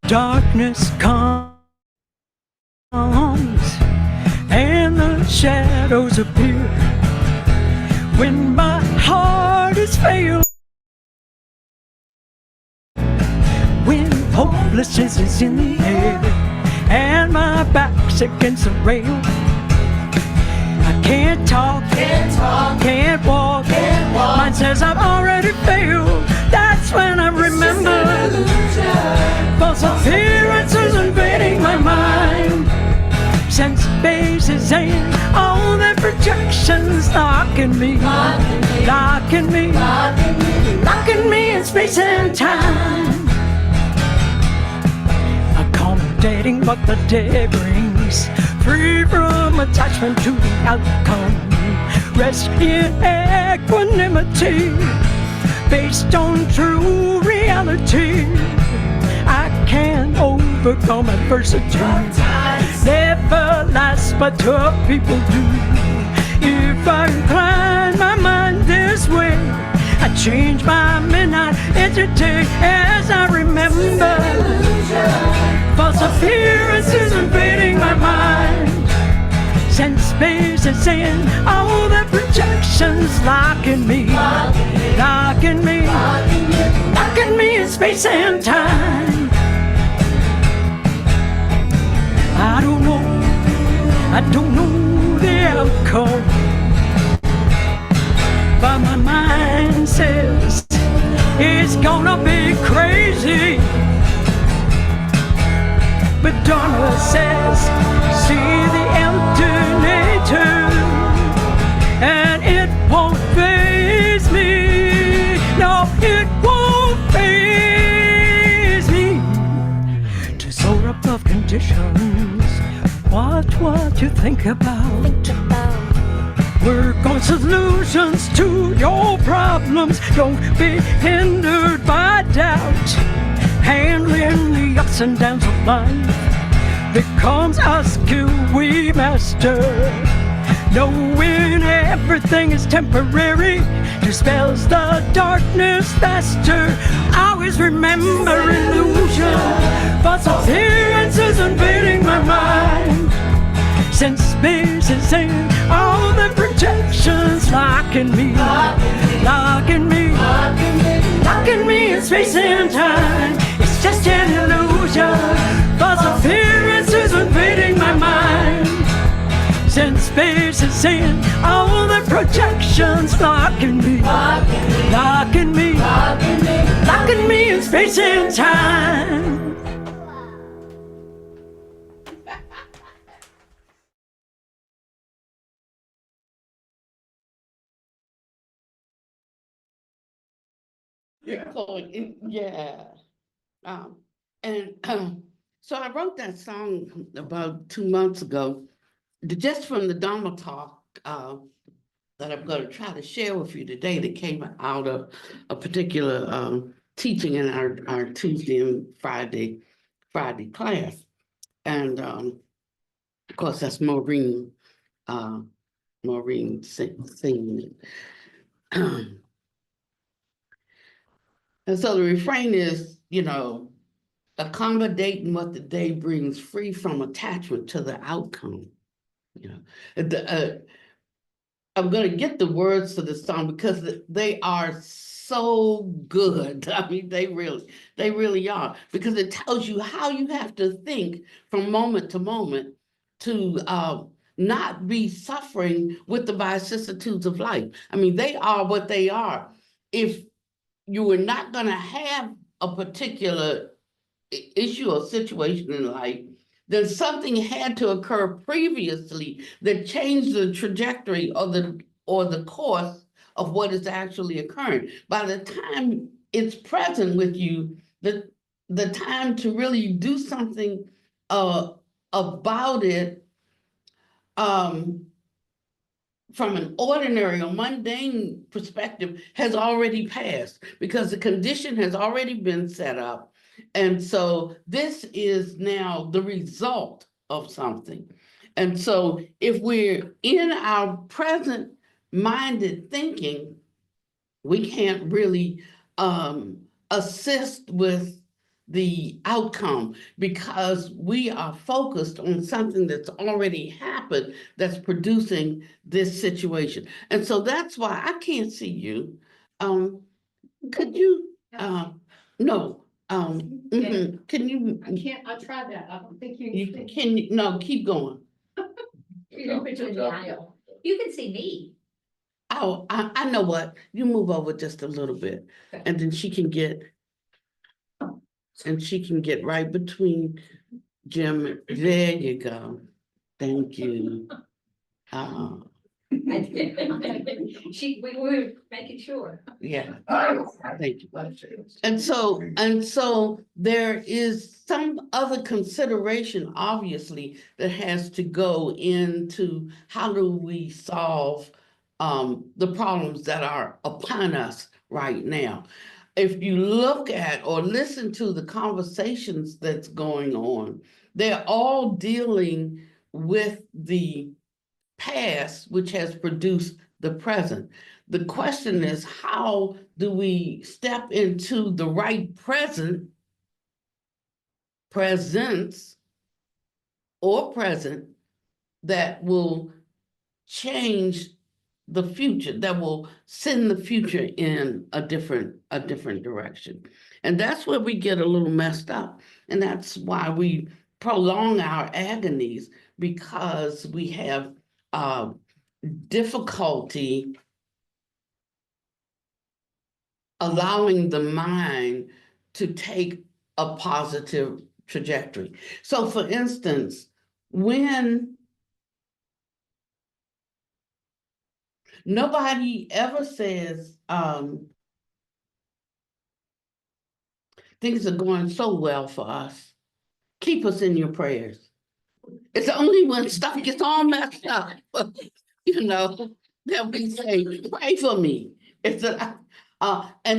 Darkness comes and the shadows appear when my heart is failing, when hopelessness is in the air and my back's against the rail. I can't talk, can't walk. Mine says I've already failed. That's when I remember false appearances invading my mind. Sense bases and all their projections locking me in space and time. Accommodating what the day brings, free from attachment to the outcome, rest in equanimity, based on true reality. I can overcome adversity. Never lasts, but tough people do. If I incline my mind this way, I change my midnight entity as I remember false appearances invading my mind. Sense spaces in all the projections locking me in space and time. I don't know the outcome, but my mind says it's gonna be crazy. But Dharma says, see the alternator, and it won't faze me. No, it won't faze me. To soar above conditions, watch what you think about. Work on solutions to your problems. Don't be hindered by doubt. Handling the ups and downs of life becomes a skill we master. Knowing everything is temporary dispels the darkness faster. Always remember illusion, false appearances invading my mind. Sense spaces in all the projections locking me in space and time. It's just an illusion, false appearances invading my mind. Sense spaces in all the projections locking me in space and time. Yeah. So I wrote that song about 2 months ago, just from the Dharma talk that I'm going to try to share with you today, that came out of a particular teaching in our Tuesday and Friday class. And of course, that's Maureen singing it. And so the refrain is, accommodating what the day brings, free from attachment to the outcome. I'm going to get the words to the song because they are so good. I mean, they really are, because it tells you how you have to think from moment to moment to not be suffering with the vicissitudes of life. I mean, they are what they are. If you were not going to have a particular issue or situation in life, then something had to occur previously that changed the trajectory or the course of what is actually occurring. By the time it's present with you, the time to really do something about it, from an ordinary or mundane perspective, has already passed, because the condition has already been set up. And so this is now the result of something. And so if we're in our present minded thinking, we can't really assist with the outcome because we are focused on something that's already happened that's producing this situation. And so that's why I can't see you. Could you, no, can you, I can't, I'll try that. I don't think you you can. can, no, keep going. You can put you in the aisle. You can see me. Oh, I know what, you move over just a little bit and then she can get right between Jim, there you go. Thank you. I did. We were making sure. Yeah, thank you. And so there is some other consideration, obviously, that has to go into how do we solve the problems that are upon us right now. If you look at or listen to the conversations that's going on, they're all dealing with the past, which has produced the present. The question is, how do we step into the right presence or present that will change the future, that will send the future in a different direction. And that's where we get a little messed up. And that's why we prolong our agonies, because we have difficulty allowing the mind to take a positive trajectory. So for instance, when nobody ever says, things are going so well for us, keep us in your prayers. It's only when stuff gets all messed up, that we say, pray for me. And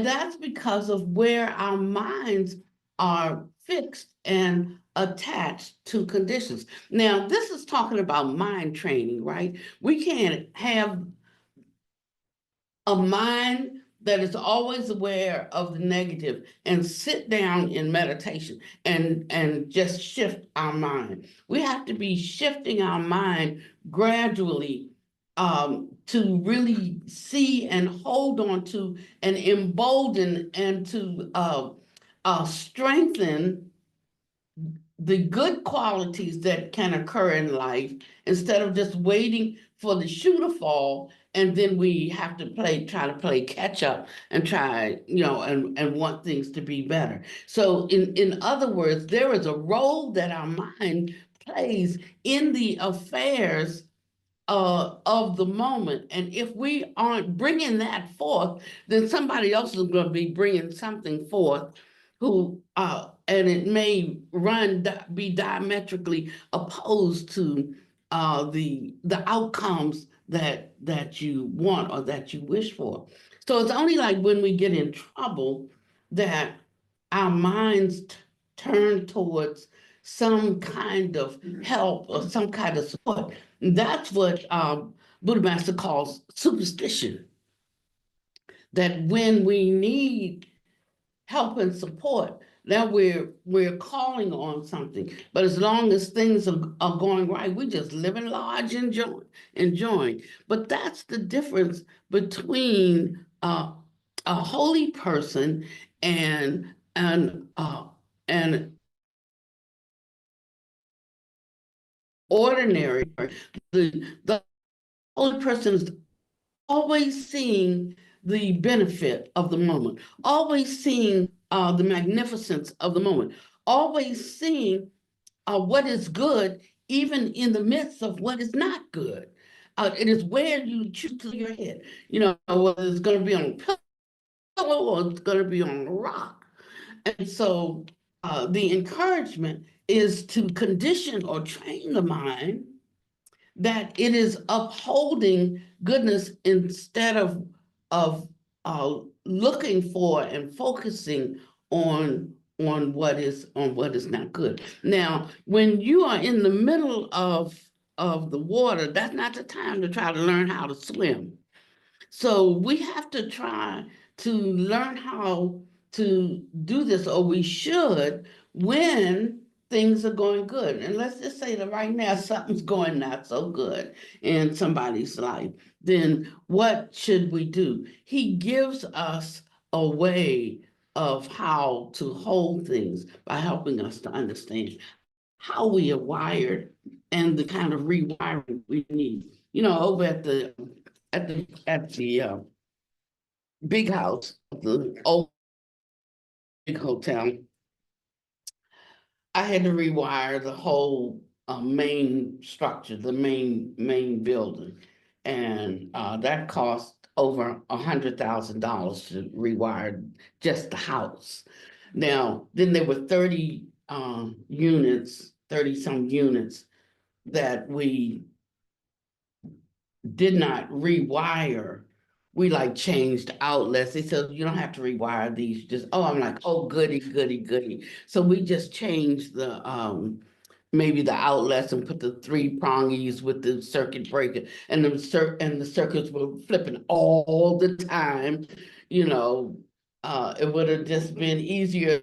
that's because of where our minds are fixed and attached to conditions. Now, this is talking about mind training, right? We can't have a mind that is always aware of the negative and sit down in meditation and just shift our mind. We have to be shifting our mind gradually to really see and hold on to and embolden and to strengthen the good qualities that can occur in life, instead of just waiting for the shoe to fall and then we have to try to play catch up and try, and want things to be better. So in other words, there is a role that our mind plays in the affairs of the moment. And if we aren't bringing that forth, then somebody else is going to be bringing something forth and it may be diametrically opposed to the outcomes that you want or that you wish for. So it's only like when we get in trouble that our minds turn towards some kind of help or some kind of support. That's what Buddha Master calls superstition. That when we need help and support, now we're calling on something. But as long as things are going right, we just living large, enjoying. But that's the difference between a holy person and an ordinary. The holy person is always seeing the benefit of the moment, always seeing the magnificence of the moment, always seeing what is good, even in the midst of what is not good. It is where you choose to your head, whether it's going to be on a pillow or it's going to be on a rock. And so the encouragement is to condition or train the mind that it is upholding goodness instead of looking for and focusing on what is not good. Now, when you are in the middle of the water, that's not the time to try to learn how to swim. So we have to try to learn how to do this, or we should, when things are going good. And let's just say that right now something's going not so good in somebody's life. Then what should we do? He gives us a way of how to hold things by helping us to understand how we are wired and the kind of rewiring we need. You know, over at the big house, the old big hotel, I had to rewire the whole main structure, the main building, and that cost over $100,000 to rewire just the house. Now, then there were 30 units, 30 some units that we did not rewire. We like changed outlets. They said, you don't have to rewire these, just, oh, I'm like, oh, goody, goody, goody. So we just changed the maybe the outlets and put the 3 prongies with the circuit breaker, and the circuits were flipping all the time. You know, it would have just been easier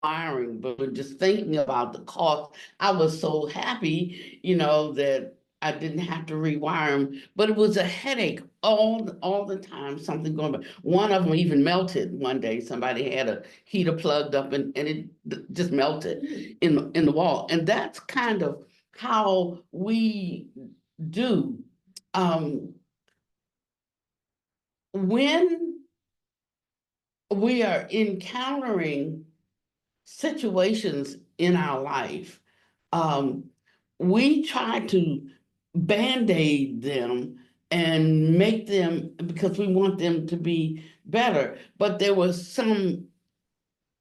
wiring, but just thinking about the cost, I was so happy, you know, that I didn't have to rewire them, but it was a headache all the time, something going on. One of them even melted one day. Somebody had a heater plugged up and it just melted in the wall. And that's kind of how we do. When we are encountering situations in our life, we try to band-aid them and make them, because we want them to be better. But there was some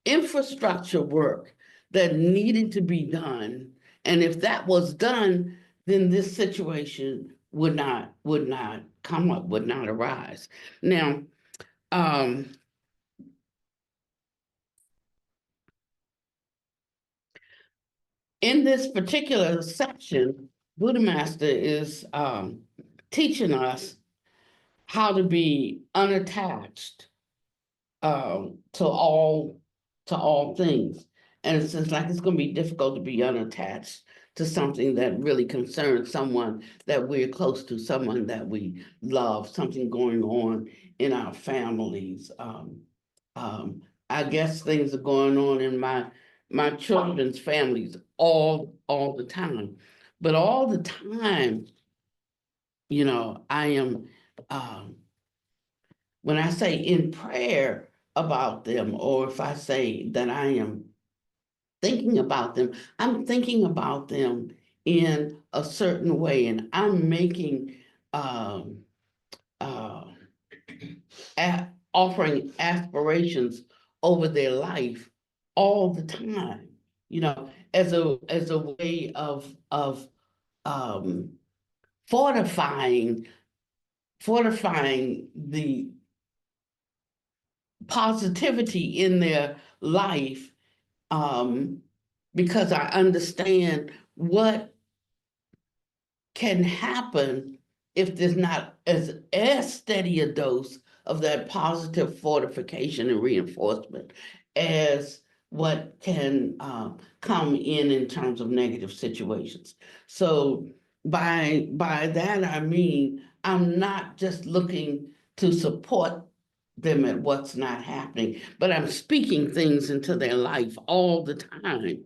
infrastructure work that needed to be done. And if that was done, then this situation would not come up, would not arise. Now, in this particular section, Buddha Master is teaching us how to be unattached to all things. And it seems like it's going to be difficult to be unattached to something that really concerns someone that we're close to, someone that we love, something going on in our families. I guess things are going on in my children's families all the time. But all the time, you know, I am, when I say in prayer about them, or if I say that I am thinking about them, I'm thinking about them in a certain way, and I'm making uh, offering aspirations over their life all the time, you know, as a way of fortifying the positivity in their life, because I understand what can happen if there's not as steady a dose of that positive fortification and reinforcement as what can come in terms of negative situations. So by that I mean, I'm not just looking to support them at what's not happening, but I'm speaking things into their life all the time.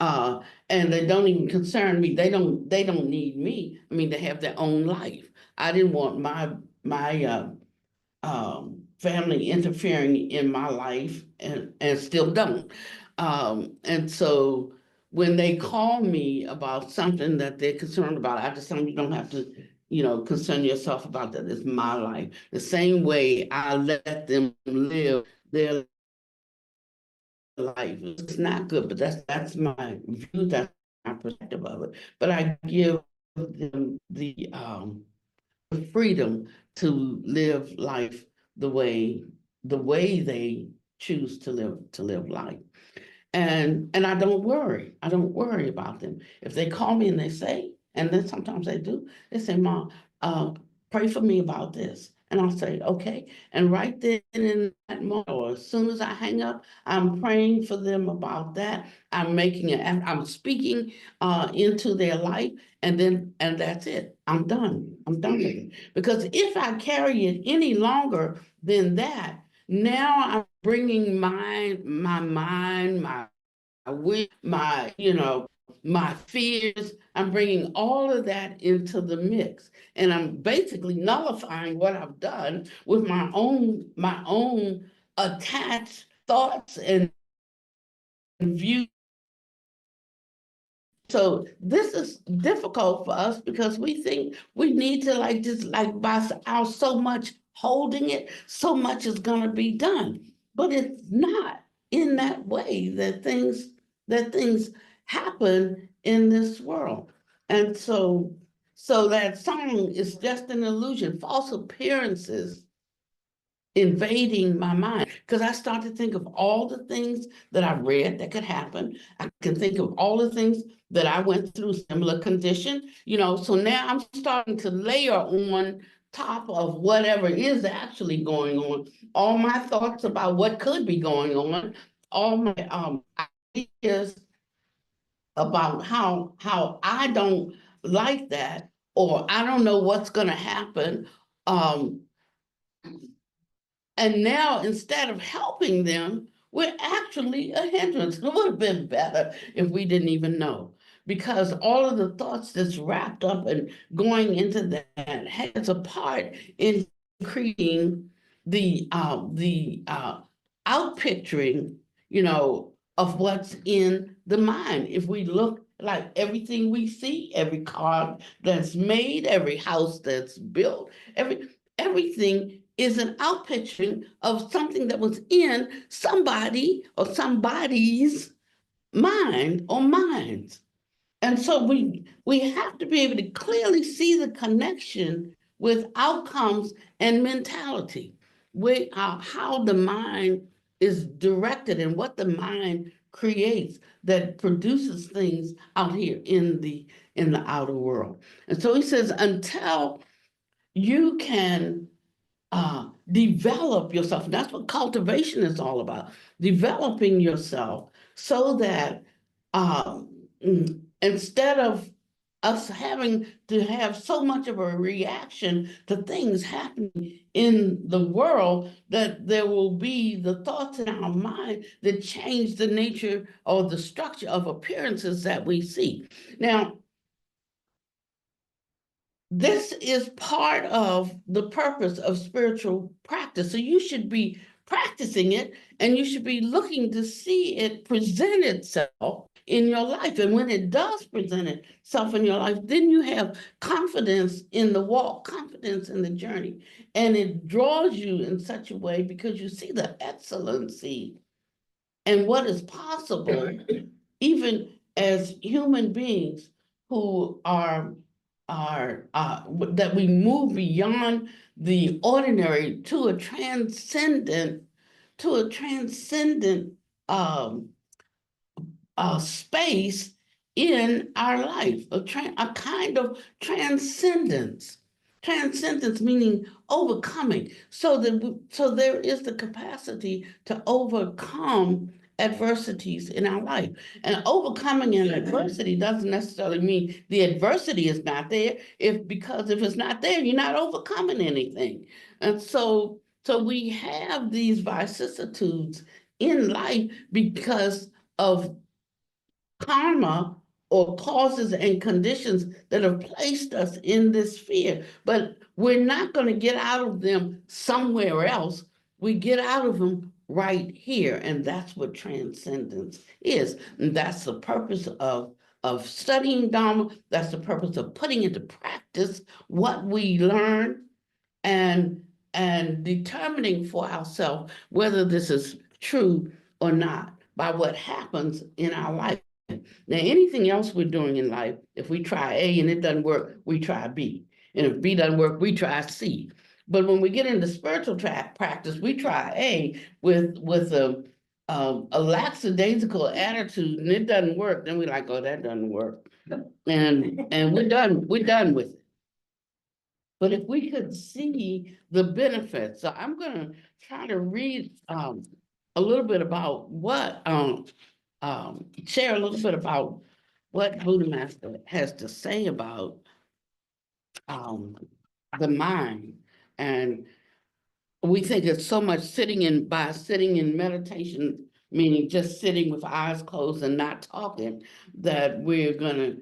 And they don't even concern me. They don't need me. I mean, they have their own life. I didn't want my family interfering in my life, and still don't. And so when they call me about something that they're concerned about, I just tell them, you don't have to, you know, concern yourself about that. It's my life. The same way I let them live their life. It's not good, but that's my view, that's my perspective of it. But I give them the freedom to live life the way they choose to live life. And I don't worry. I don't worry about them. If they call me and they say, and then sometimes they do, they say, Mom, pray for me about this. And I'll say, okay. And right then in that moment, or as soon as I hang up, I'm praying for them about that. I'm making it, I'm speaking into their life, and that's it. I'm done. I'm done with it. Because if I carry it any longer than that, now I'm bringing my mind, my wish, my fears. I'm bringing all of that into the mix, and I'm basically nullifying what I've done with my own attached thoughts and views. So this is difficult for us because we think we need to by our so much holding it, so much is gonna be done. But it's not in that way that things happen in this world. And so that song is just an illusion, false appearances invading my mind, because I start to think of all the things that I read that could happen. I can think of all the things that I went through, similar condition, so now I'm starting to layer on top of whatever is actually going on, all my thoughts about what could be going on, all my ideas about how I don't like that, or I don't know what's gonna happen. Um, and now, instead of helping them, we're actually a hindrance. It would have been better if we didn't even know, because all of the thoughts that's wrapped up and going into that has a part in creating the out picturing, of what's in the mind. If we look like everything we see, every car that's made, every house that's built, everything is an outpicturing of something that was in somebody or somebody's mind or minds. And so we have to be able to clearly see the connection with outcomes and mentality, with how the mind is directed and what the mind creates that produces things out here in the outer world. And so he says, until you can develop yourself. And that's what cultivation is all about, developing yourself so that instead of us having to have so much of a reaction to things happening in the world, that there will be the thoughts in our mind that change the nature or the structure of appearances that we see. Now, this is part of the purpose of spiritual practice. So you should be practicing it, and you should be looking to see it present itself in your life. And when it does present itself in your life, then you have confidence in the walk, confidence in the journey. And it draws you in such a way because you see the excellency and what is possible, even as human beings who are that we move beyond the ordinary to a transcendent um, space in our life, a kind of transcendence. Transcendence meaning overcoming, so there is the capacity to overcome adversities in our life. And overcoming an adversity doesn't necessarily mean the adversity is not there, because if it's not there, you're not overcoming anything. And so we have these vicissitudes in life because of karma or causes and conditions that have placed us in this sphere. But we're not going to get out of them somewhere else. We get out of them right here. And that's what transcendence is. And that's the purpose of studying Dharma. That's the purpose of putting into practice what we learn, and determining for ourselves whether this is true or not by what happens in our life. Now, anything else we're doing in life, if we try A and it doesn't work, we try B. And if B doesn't work, we try C. But when we get into spiritual practice, we try A with a lackadaisical attitude, and it doesn't work. Then we're like, oh, that doesn't work. And we're done with it. But if we could see the benefits, so I'm gonna try to read a little bit about what share a little bit about what Buddha Master has to say about the mind. And we think it's so much sitting in meditation, meaning just sitting with eyes closed and not talking, that we're gonna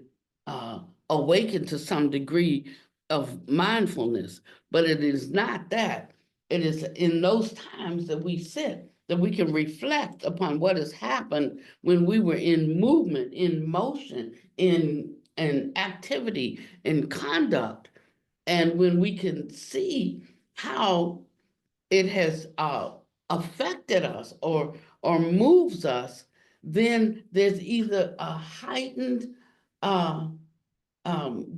awaken to some degree of mindfulness. But it is not that. It is in those times that we sit, that we can reflect upon what has happened when we were in movement, in motion, in activity, in conduct. And when we can see how it has affected us or moves us, then there's either a heightened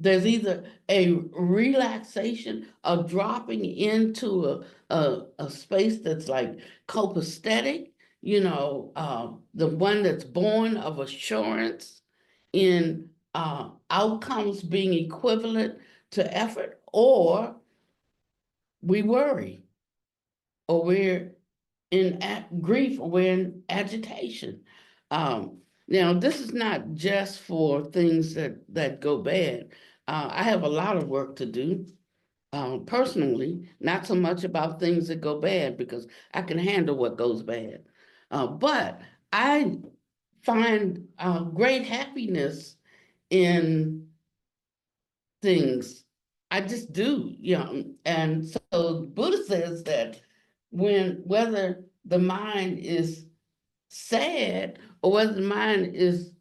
there's either a relaxation, a dropping into a space that's like copacetic, the one that's born of assurance in outcomes being equivalent to effort, or we worry, or we're in grief, or we're in agitation. Now, this is not just for things that go bad. I have a lot of work to do personally, not so much about things that go bad, because I can handle what goes bad. But I find great happiness in things. I just do, and so Buddha says that whether the mind is sad or whether the mind is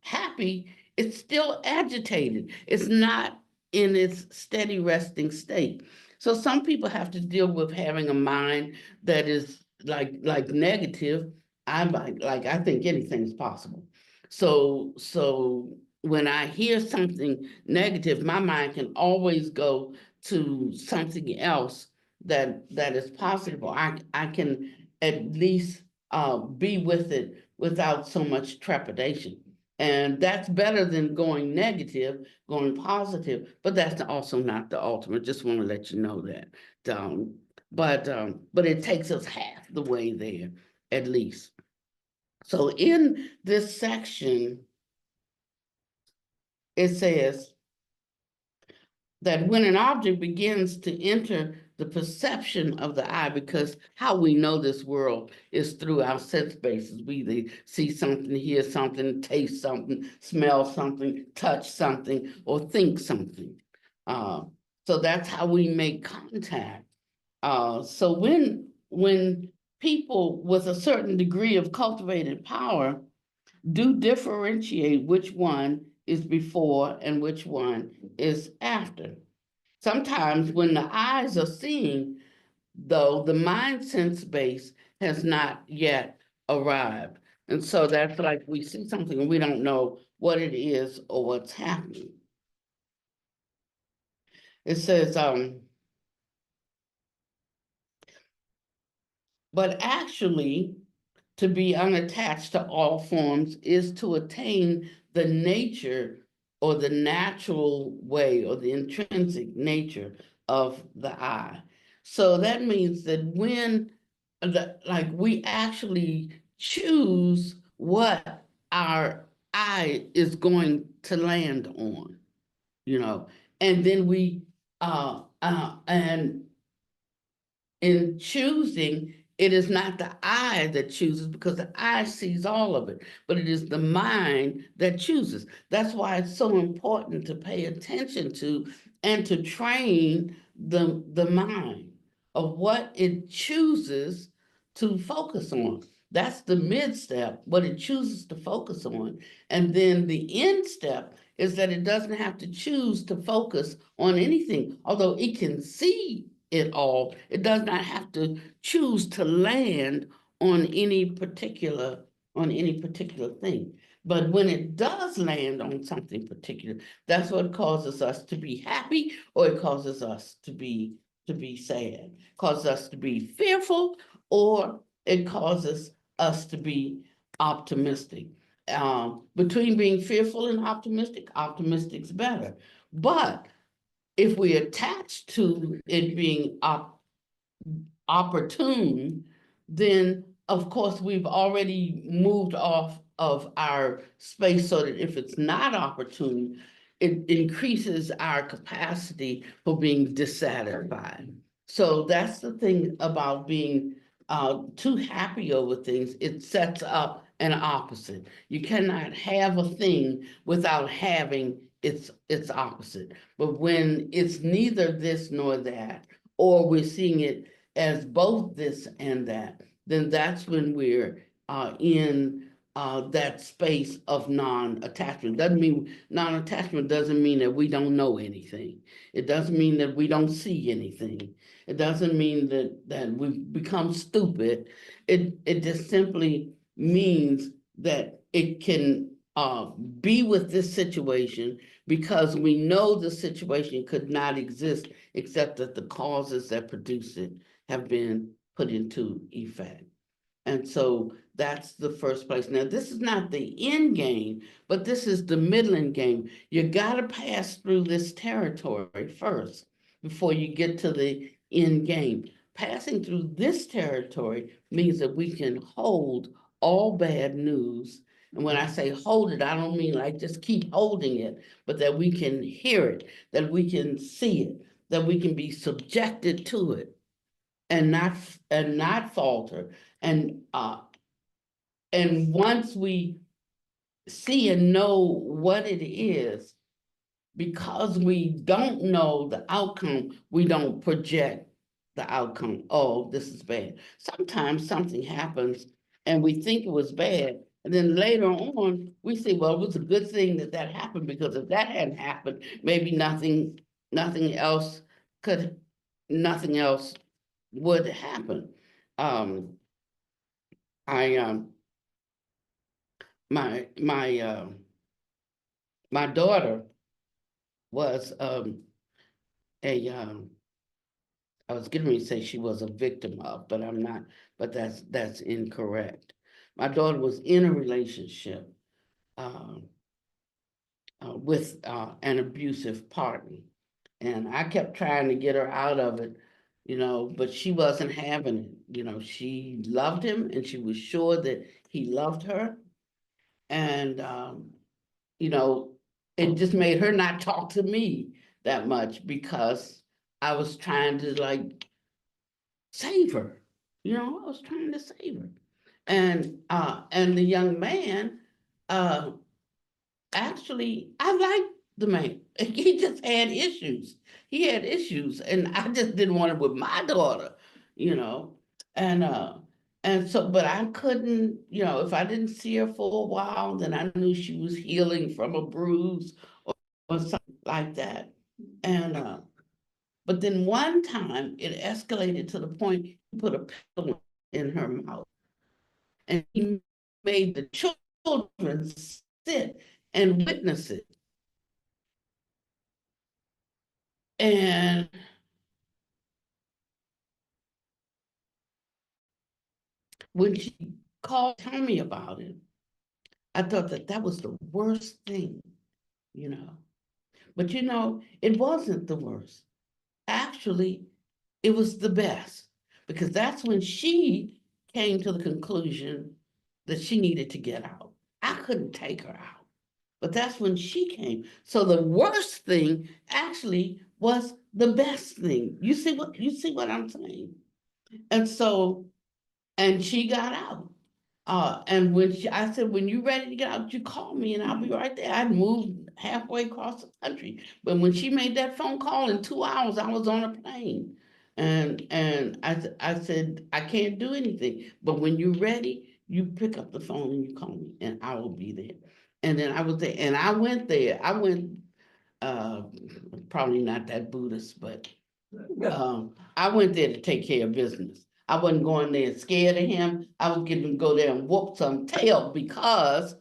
happy, it's still agitated. It's not in its steady resting state. So some people have to deal with having a mind that is like negative. I think anything's possible. So when I hear something negative, my mind can always go to something else that is possible. I can at least be with it without so much trepidation. And that's better than going negative, going positive, but that's also not the ultimate. Just want to let you know that. But it takes us half the way there, at least. So in this section, it says that when an object begins to enter the perception of the eye, because how we know this world is through our sense bases. We either see something, hear something, taste something, smell something, touch something, or think something. So that's how we make contact. So when people with a certain degree of cultivated power do differentiate which one is before and which one is after. Sometimes when the eyes are seeing, though, the mind sense base has not yet arrived. And so that's like we see something and we don't know what it is or what's happening. It says, but actually, to be unattached to all forms is to attain the nature or the natural way or the intrinsic nature of the I. So that means that when we actually choose what our I is going to land on, and then and in choosing, it is not the I that chooses, because the I sees all of it, but it is the mind that chooses. That's why it's so important to pay attention to and to train the mind of what it chooses to focus on. That's the mid step, what it chooses to focus on. And then the end step is that it doesn't have to choose to focus on anything, although it can see it all. It does not have to choose to land on any particular thing. But when it does land on something particular, that's what causes us to be happy, or it causes us to be sad, causes us to be fearful, or it causes us to be optimistic. Between being fearful and optimistic, optimistic's better. But if we attach to it being opportune, then of course we've already moved off of our space, so that if it's not opportune, it increases our capacity for being dissatisfied. So that's the thing about being too happy over things. It sets up an opposite. You cannot have a thing without having its opposite. But when it's neither this nor that, or we're seeing it as both this and that, then that's when we're in that space of non-attachment. Doesn't mean non-attachment doesn't mean that we don't know anything. It doesn't mean that we don't see anything. It doesn't mean that we've become stupid. It just simply means that it can be with this situation because we know the situation could not exist except that the causes that produce it have been put into effect. And so that's the first place. Now, this is not the end game, but this is the middling game. You got to pass through this territory first before you get to the end game. Passing through this territory means that we can hold all bad news. And when I say hold it, I don't mean like just keep holding it, but that we can hear it, that we can see it, that we can be subjected to it and not falter. And once we see and know what it is, because we don't know the outcome, we don't project the outcome. Oh, this is bad. Sometimes something happens and we think it was bad. And then later on, we say, well, it was a good thing that that happened, because if that hadn't happened, maybe nothing else would happen. My daughter was I was getting ready to say she was a victim of, but I'm not, but that's incorrect. My daughter was in a relationship with an abusive partner. And I kept trying to get her out of it, but she wasn't having it. She loved him and she was sure that he loved her. And, it just made her not talk to me that much because I was trying to like save her. I was trying to save her. And the young man, actually, I liked the man. He just had issues. He had issues, and I just didn't want it with my daughter, you know. And so, but I couldn't, if I didn't see her for a while, then I knew she was healing from a bruise or something like that. And but then one time it escalated to the point he put a pillow in her mouth, and he made the children sit and witness it. And when she called to tell me about it, I thought that was the worst thing, you know. But it wasn't the worst. Actually, it was the best, because that's when she came to the conclusion that she needed to get out. I couldn't take her out, but that's when she came. So the worst thing actually was the best thing. You see what I'm saying? And so, and she got out. And I said, when you're ready to get out, you call me and I'll be right there. I'd moved halfway across the country. But when she made that phone call, in 2 hours, I was on a plane. And I said, I can't do anything. But when you're ready, you pick up the phone and you call me and I will be there. And then I was there, and I went there. I went, probably not that Buddhist, but I went there to take care of business. I wasn't going there scared of him. I was getting to go there and whoop some tail because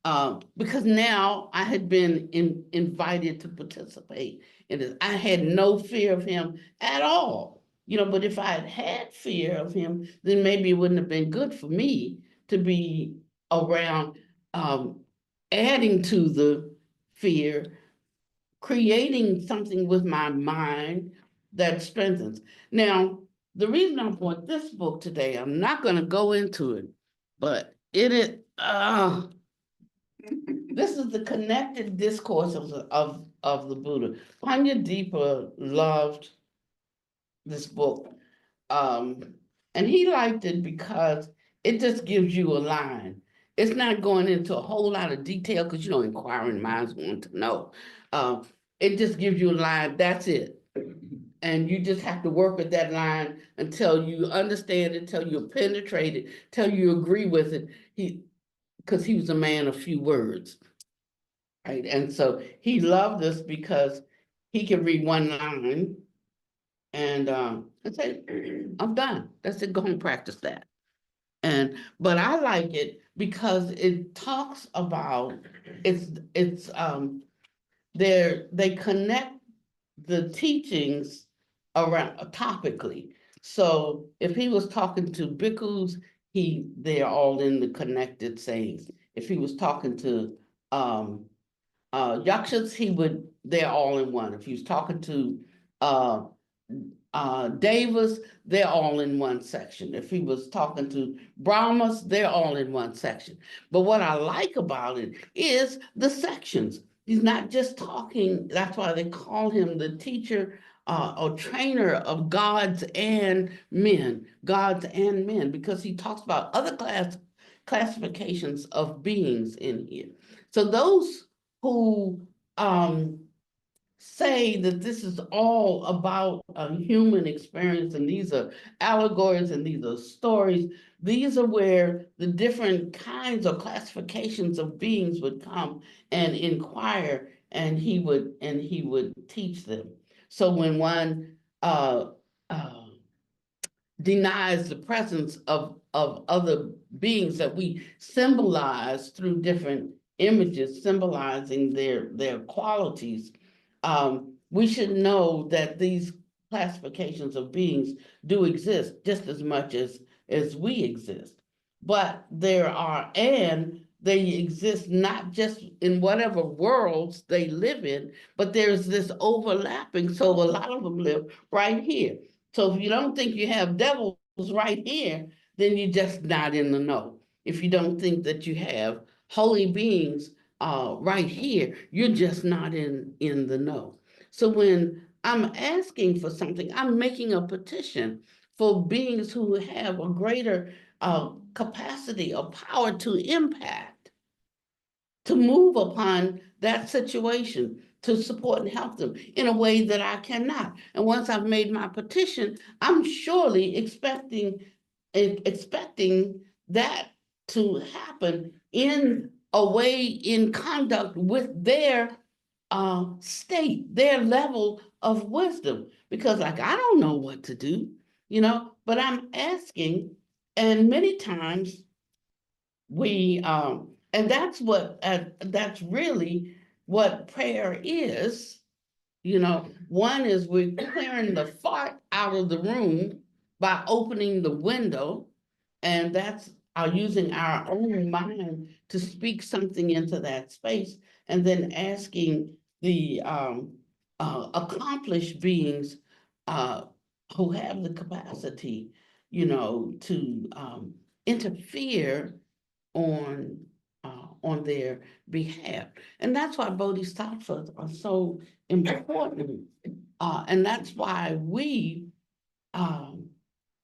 now I had been invited to participate in this. I had no fear of him at all, but if I had had fear of him, then maybe it wouldn't have been good for me to be around, adding to the fear creating something with my mind that strengthens. Now, the reason I bought this book today, I'm not going to go into it, but it is, this is the connected discourse of the Buddha. Deeper loved this book. And he liked it because it just gives you a line. It's not going into a whole lot of detail because inquiring minds want to know. It just gives you a line, that's it. And you just have to work with that line until you understand it, till you penetrate it, till you agree with it. Because he was a man of few words. Right. And so he loved this because he could read one line and say, I'm done. That's it, go home, practice that. But I like it because it talks about they connect the teachings around topically. So if he was talking to bhikkhus, they're all in the connected sayings. If he was talking to yakshas, they're all in one. If he was talking to devas, they're all in one section. If he was talking to brahmas, they're all in one section. But what I like about it is the sections. He's not just talking, that's why they call him the teacher or trainer of gods and men, because he talks about other classifications of beings in here. So those who say that this is all about a human experience and these are allegories and these are stories, these are where the different kinds of classifications of beings would come and inquire, and he would teach them. So when one denies the presence of other beings that we symbolize through different images symbolizing their qualities, we should know that these classifications of beings do exist just as much as we exist. But they exist not just in whatever worlds they live in, but there's this overlapping. So a lot of them live right here. So if you don't think you have devils right here, then you're just not in the know. If you don't think that you have holy beings right here, you're just not in the know. So when I'm asking for something, I'm making a petition for beings who have a greater capacity or power to impact, to move upon that situation, to support and help them in a way that I cannot. And once I've made my petition, I'm surely expecting that to happen in a way, in conduct with their state, their level of wisdom. Because like, I don't know what to do, but I'm asking, and many times and that's really what prayer is. One is we're clearing the fart out of the room by opening the window, and that's using our own mind to speak something into that space, and then asking the accomplished beings who have the capacity, to interfere on their behalf. And that's why bodhisattvas are so important. And that's why we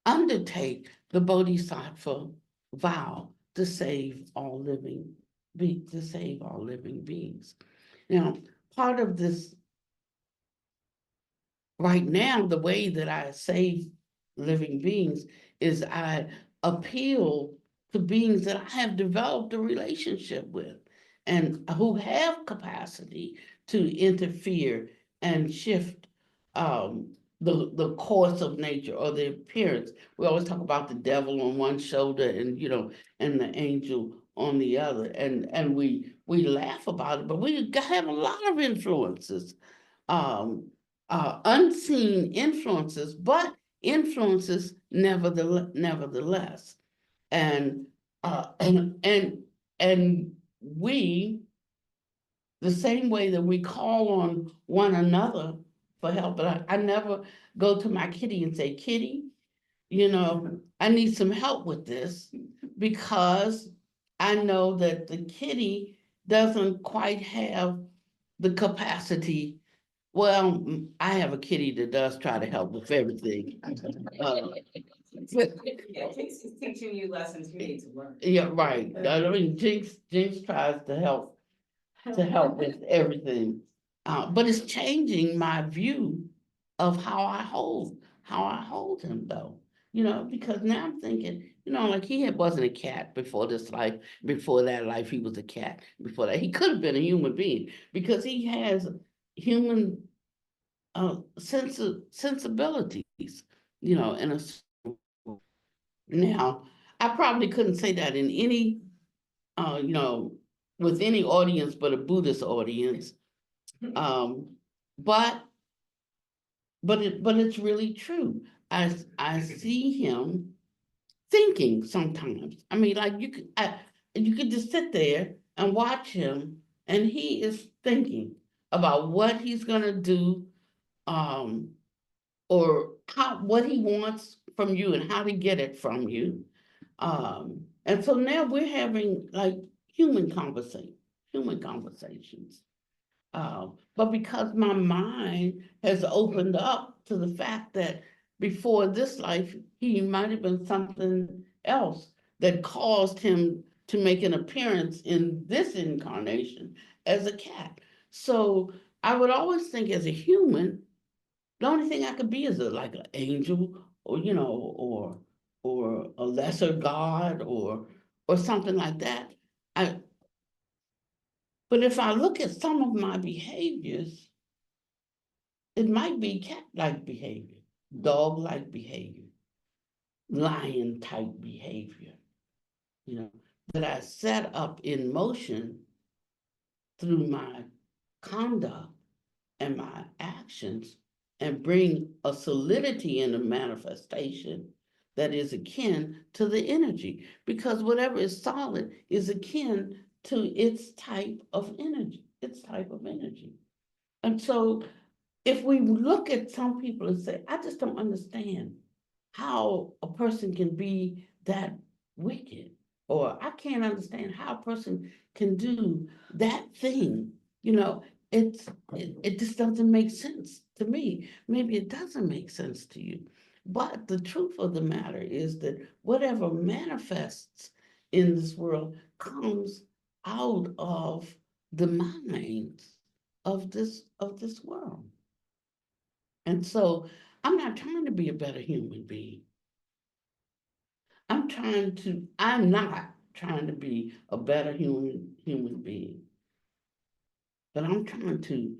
undertake the bodhisattva vow to save all living beings. Now, part of this right now, the way that I save living beings is I appeal to beings that I have developed a relationship with and who have capacity to interfere and shift the course of nature or the appearance. We always talk about the devil on one shoulder and and the angel on the other, and we laugh about it, but we have a lot of influences, unseen influences, but influences nevertheless. And we the same way that we call on one another for help. But I never go to my kitty and say, Kitty, I need some help with this, because I know that the kitty doesn't quite have the capacity. Well, I have a kitty that does try to help with everything. Yeah, Jinx is teaching you lessons you need to learn. Yeah, right. I mean, Jinx tries to help with everything. But it's changing my view of how I hold him though. Because now I'm thinking, like wasn't a cat before this life. Before that life, he was a cat. Before that, he could have been a human being, because he has human sensibilities, and now I probably couldn't say that in any, with any audience but a Buddhist audience. But it's really true. I see him thinking sometimes. I mean, like you could just sit there and watch him, and he is thinking about what he's gonna do, um, or what he wants from you and how to get it from you. And so now we're having like human conversations. But because my mind has opened up to the fact that before this life, he might have been something else that caused him to make an appearance in this incarnation as a cat. So I would always think, as a human, the only thing I could be is like an angel, or or a lesser god, or something like that. I But if I look at some of my behaviors, it might be cat-like behavior, dog-like behavior, lion-type behavior, that I set up in motion through my conduct and my actions, and bring a solidity in the manifestation that is akin to the energy, because whatever is solid is akin to its type of energy. And so if we look at some people and say, I just don't understand how a person can be that wicked, or I can't understand how a person can do that thing, it just doesn't make sense to me. Maybe it doesn't make sense to you. But the truth of the matter is that whatever manifests in this world comes out of the minds of this world. And so I'm not trying to be a better human being. I'm not trying to be a better human being, but I'm trying to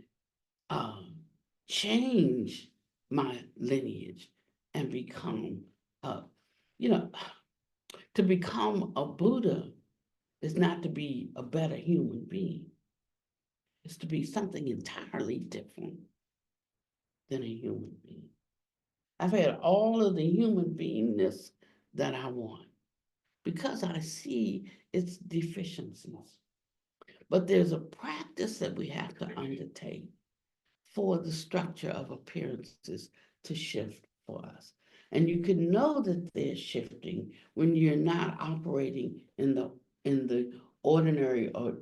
change my lineage and become, you know, to become a Buddha is not to be a better human being. It's to be something entirely different than a human being. I've had all of the human beingness that I want, because I see its deficiencies. But there's a practice that we have to undertake for the structure of appearances to shift for us. And you can know that they're shifting when you're not operating in the ordinary or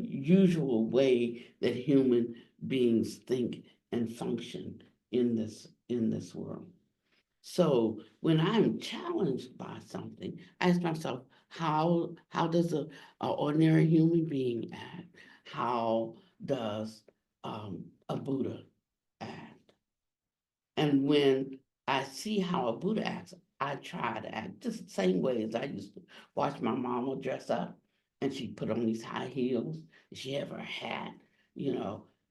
usual way that human beings think and function in this world. So when I'm challenged by something, I ask myself, how does a ordinary human being act? How does a Buddha act? And when I see how a Buddha acts, I try to act just the same way as I used to watch my mama dress up, and she'd put on these high heels, and she have her hat,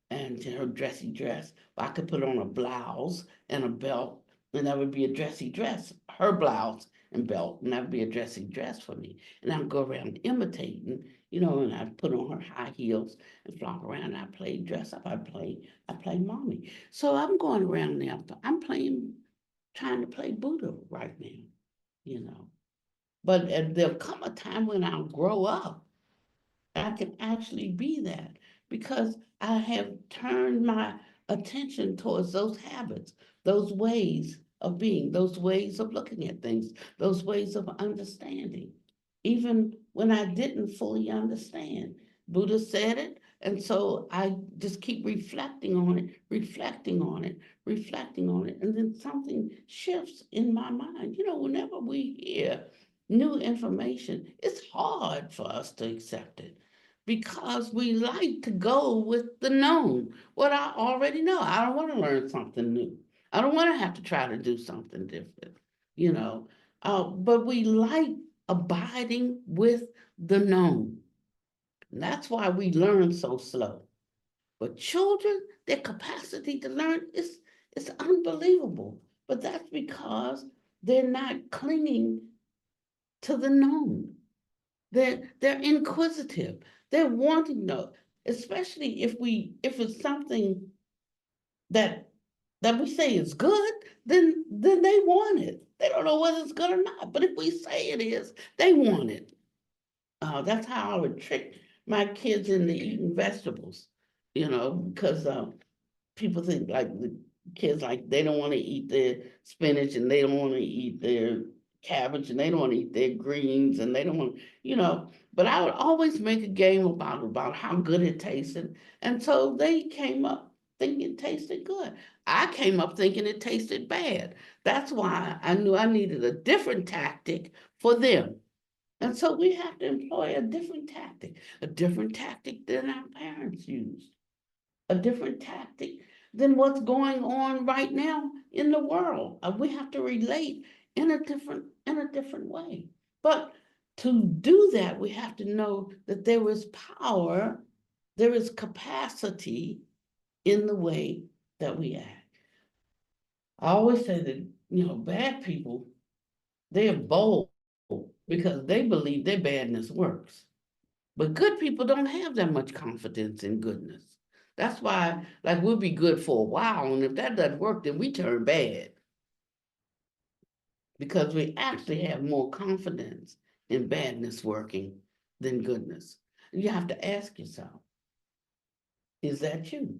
and her dressy dress. I could put on a blouse and a belt, and that would be a dressy dress, her blouse and belt, and that would be a dressy dress for me. And I'd go around imitating, and I'd put on her high heels and flop around. I play dress up. I play mommy. So I'm going around there. I'm trying to play Buddha right now. But there'll come a time when I'll grow up, I can actually be that, because I have turned my attention towards those habits, those ways of being, those ways of looking at things, those ways of understanding, even when I didn't fully understand. Buddha said it, and so I just keep reflecting on it, reflecting on it, reflecting on it, and then something shifts in my mind. You know, whenever we hear new information, it's hard for us to accept it because we like to go with the known, what I already know. I don't want to learn something new. I don't want to have to try to do something different, you know. But we like abiding with the known. And that's why we learn so slow. But children, their capacity to learn is unbelievable. But that's because they're not clinging to the known. They're inquisitive. They're wanting to know, especially if it's something that we say is good, then they want it. They don't know whether it's good or not. But if we say it is, they want it. That's how I would trick my kids into eating vegetables, you know, because people think like the kids, like they don't want to eat their spinach and they don't want to eat their cabbage and they don't want to eat their greens and they don't want, you know. But I would always make a game about how good it tasted. And so they came up thinking it tasted good. I came up thinking it tasted bad. That's why I knew I needed a different tactic for them. And so we have to employ a different tactic than our parents used, a different tactic than what's going on right now in the world. We have to relate in a different way. But to do that, we have to know that there is power, there is capacity in the way that we act. I always say that, you know, bad people, they're bold because they believe their badness works. But good people don't have that much confidence in goodness. That's why, like, we'll be good for a while, and if that doesn't work, then we turn bad. Because we actually have more confidence in badness working than goodness. You have to ask yourself, is that you?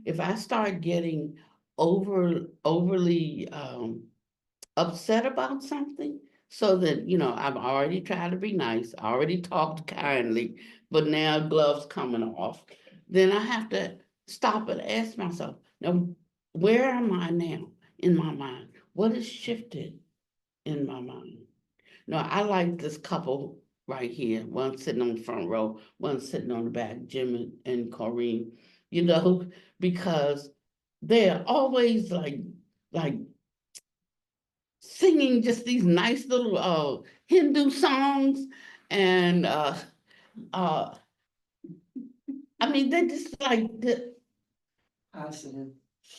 If I start getting overly upset about something, so that, you know, I've already tried to be nice, I already talked kindly, but now gloves coming off, then I have to stop and ask myself, now, where am I now in my mind? What has shifted in my mind? Now, I like this couple right here, one sitting on the front row, one sitting on the back, Jim and Corrine, you know, because they're always like singing just these nice little Hindu songs, and I mean, they're just like Positive.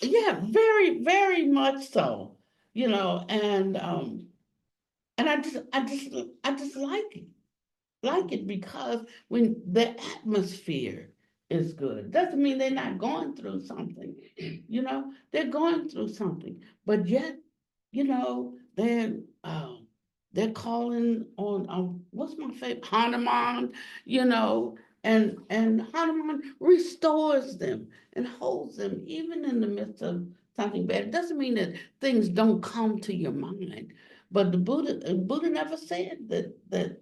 yeah, very, very much so, you know, and I just like it because when the atmosphere is good, doesn't mean they're not going through something, you know, they're going through something, but yet, you know, they're calling on what's my favorite, Hanuman, you know, and Hanuman restores them and holds them even in the midst of something bad. It doesn't mean that things don't come to your mind, but the Buddha never said that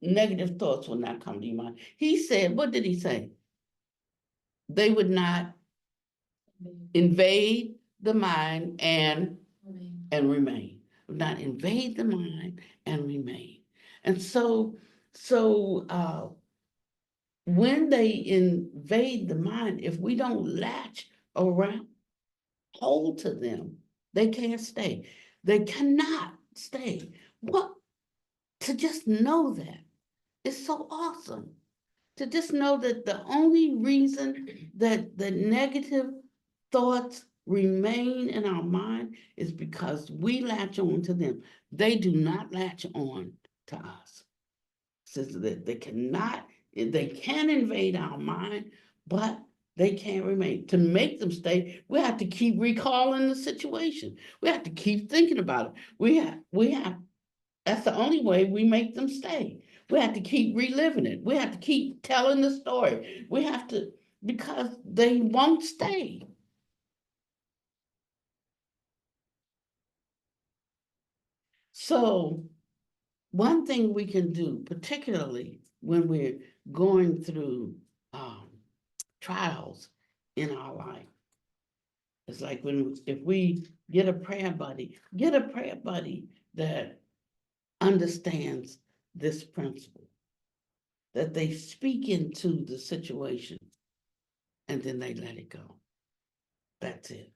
negative thoughts will not come to your mind. He said, what did he say? They would not invade the mind and remain. Would not invade the mind and remain. And so when they invade the mind, if we don't latch around, hold to them, they can't stay. They cannot stay. What? To just know that is so awesome. To just know that the only reason that the negative thoughts remain in our mind is because we latch on to them. They do not latch on to us. Says that they can invade our mind, but they can't remain. To make them stay, we have to keep recalling the situation. We have to keep thinking about it. We have, that's the only way we make them stay. We have to keep reliving it. We have to keep telling the story. We have to, because they won't stay. So one thing we can do, particularly when we're going through trials in our life, it's like if we get a prayer buddy that understands this principle, that they speak into the situation and then they let it go. That's it.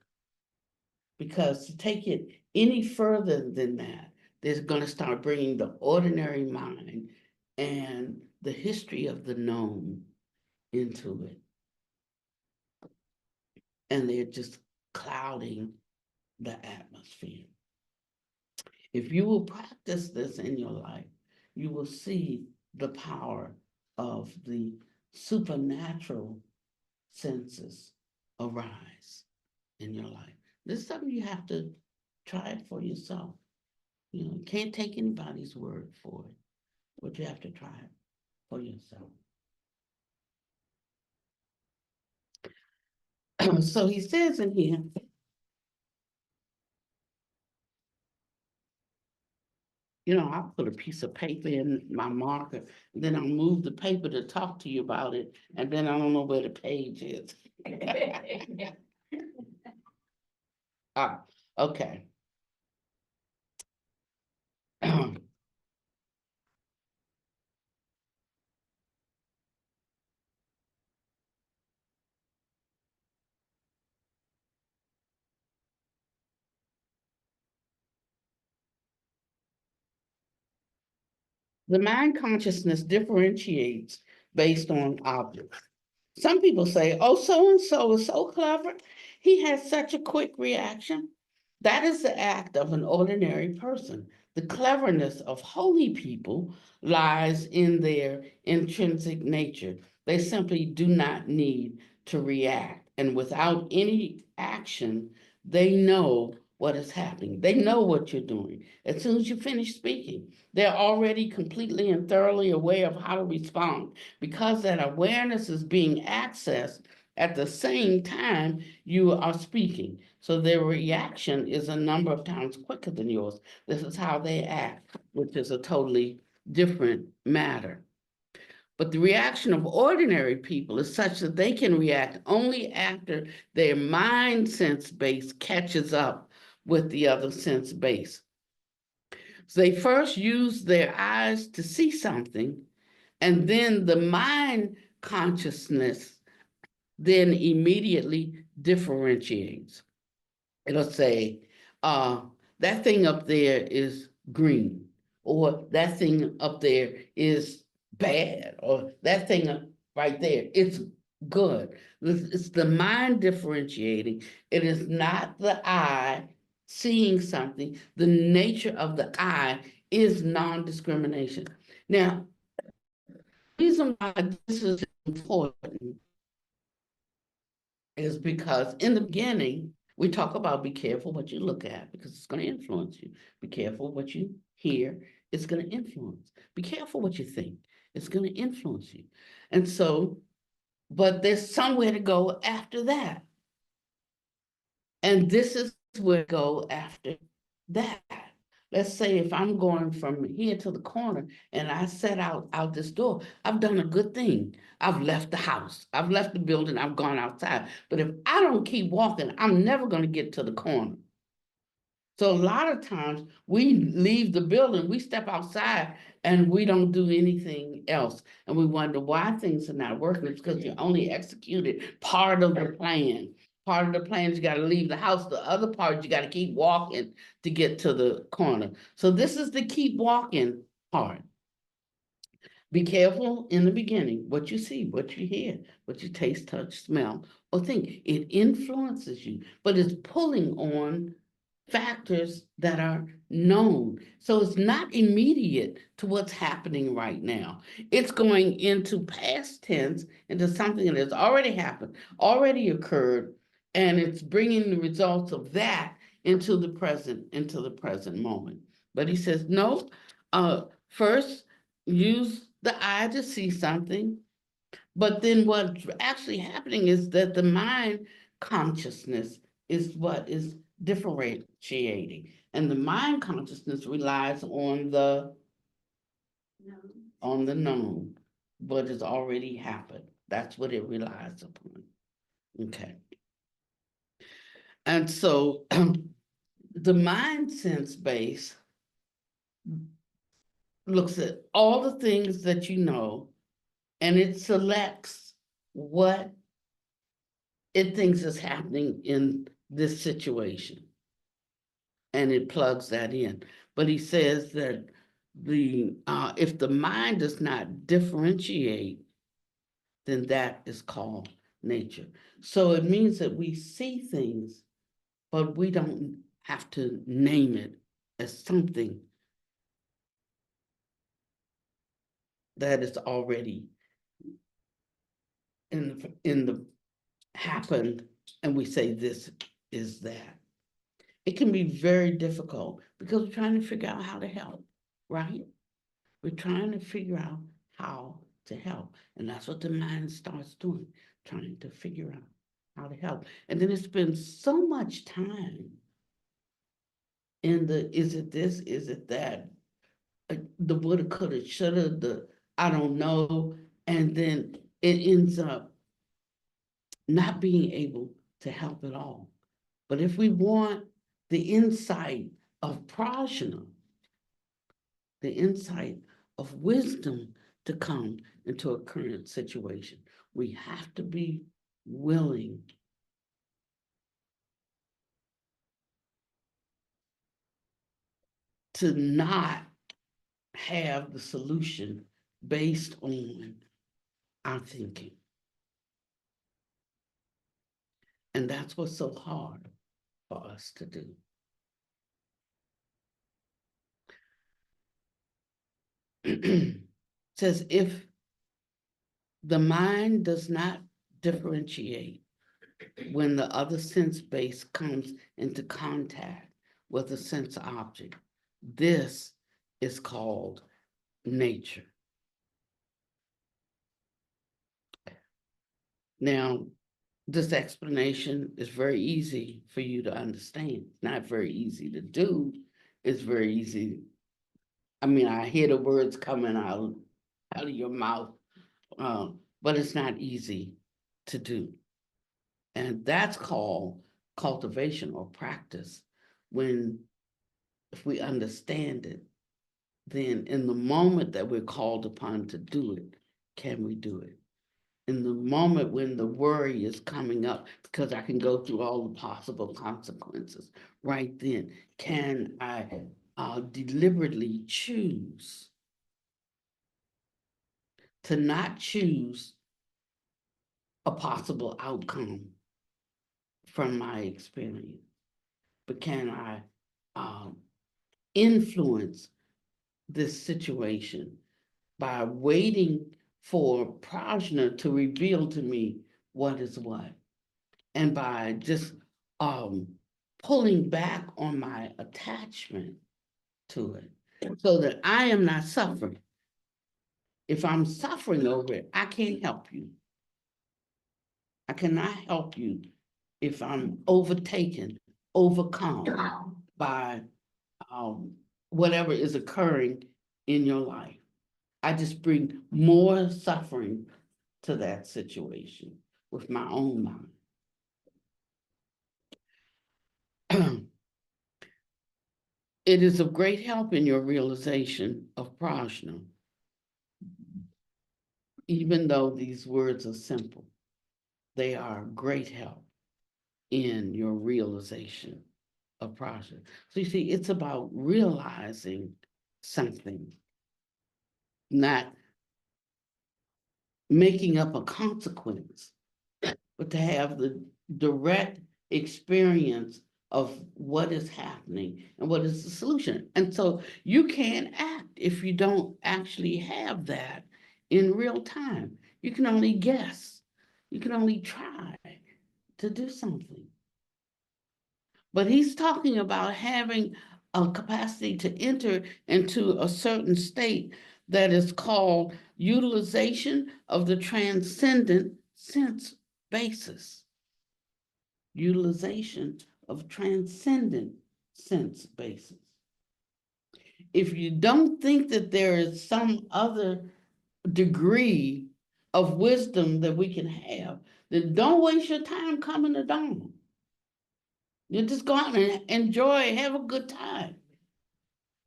Because to take it any further than that, they're going to start bringing the ordinary mind and the history of the known into it. And they're just clouding the atmosphere. If you will practice this in your life, you will see the power of the supernatural senses arise in your life. This is something you have to try it for yourself. You can't take anybody's word for it, but you have to try it for yourself. So he says in here, I'll put a piece of paper in my marker, and then I'll move the paper to talk to you about it, and then I don't know where the page is. Okay. The mind consciousness differentiates based on objects. Some people say, oh, so-and-so is so clever. He has such a quick reaction. That is the act of an ordinary person. The cleverness of holy people lies in their intrinsic nature. They simply do not need to react. And without any action, they know what is happening. They know what you're doing. As soon as you finish speaking, they're already completely and thoroughly aware of how to respond. Because that awareness is being accessed at the same time you are speaking. So their reaction is a number of times quicker than yours. This is how they act, which is a totally different matter. But the reaction of ordinary people is such that they can react only after their mind sense base catches up with the other sense base. So they first use their eyes to see something, and then the mind consciousness then immediately differentiates. It'll say, that thing up there is green, or that thing up there is bad, or that thing right there, it's good. It's the mind differentiating. It is not the eye seeing something. The nature of the eye is non-discrimination. Now, the reason why this is important is because in the beginning, we talk about be careful what you look at because it's going to influence you. Be careful what you hear, it's going to influence. Be careful what you think, it's going to influence you. And so, but there's somewhere to go after that. And this is where to go after that. Let's say if I'm going from here to the corner and I set out this door, I've done a good thing. I've left the house, I've left the building, I've gone outside. But if I don't keep walking, I'm never going to get to the corner. So a lot of times we leave the building, we step outside and we don't do anything else. And we wonder why things are not working. It's because you only executed part of the plan. Part of the plan is you got to leave the house. The other part, you got to keep walking to get to the corner. So this is the keep walking part. Be careful in the beginning, what you see, what you hear, what you taste, touch, smell, or think. It influences you, but it's pulling on factors that are known. So it's not immediate to what's happening right now. It's going into past tense, into something that has already happened, already occurred, and it's bringing the results of that into the present moment. But he says, no, first, use the eye to see something, but then what's actually happening is that the mind consciousness is what is differentiating. And the mind consciousness relies on the known, what has already happened. That's what it relies upon. Okay. And so the mind sense base looks at all the things that you know, and it selects what it thinks is happening in this situation, and it plugs that in. But he says that if the mind does not differentiate, then that is called nature. So it means that we see things, but we don't have to name it as something that is already in the happened, and we say this is that. It can be very difficult because we're trying to figure out how to help, right? We're trying to figure out how to help. And that's what the mind starts doing, trying to figure out how to help. And then it spends so much time in the is it this, is it that, the woulda, coulda, shoulda, the I don't know. And then it ends up not being able to help at all. But if we want the insight of prajna, the insight of wisdom to come into a current situation, we have to be willing to not have the solution based on our thinking. And that's what's so hard for us to do. Says if the mind does not differentiate when the other sense base comes into contact with a sense object, this is called nature. Now, this explanation is very easy for you to understand. Not very easy to do. It's very easy. I mean, I hear the words coming out of your mouth, but it's not easy to do. And that's called cultivation or practice. When, if we understand it, then in the moment that we're called upon to do it, can we do it? In the moment when the worry is coming up, because I can go through all the possible consequences, right then, can I deliberately choose to not choose a possible outcome from my experience, but can I influence this situation by waiting for prajna to reveal to me what is what, and by just pulling back on my attachment to it so that I am not suffering. If I'm suffering over it, I can't help you. I cannot help you if I'm overtaken, overcome by whatever is occurring in your life. I just bring more suffering to that situation with my own mind. It is of great help in your realization of prajna, even though these words are simple. They are great help in your realization of prajna. So you see, it's about realizing something, not making up a consequence, but to have the direct experience of what is happening and what is the solution. And so you can't act if you don't actually have that in real time. You can only guess. You can only try to do something. But he's talking about having a capacity to enter into a certain state that is called utilization of the transcendent sense basis. Utilization of transcendent sense basis. If you don't think that there is some other degree of wisdom that we can have, then don't waste your time coming to Dharma. You just go out and enjoy, have a good time.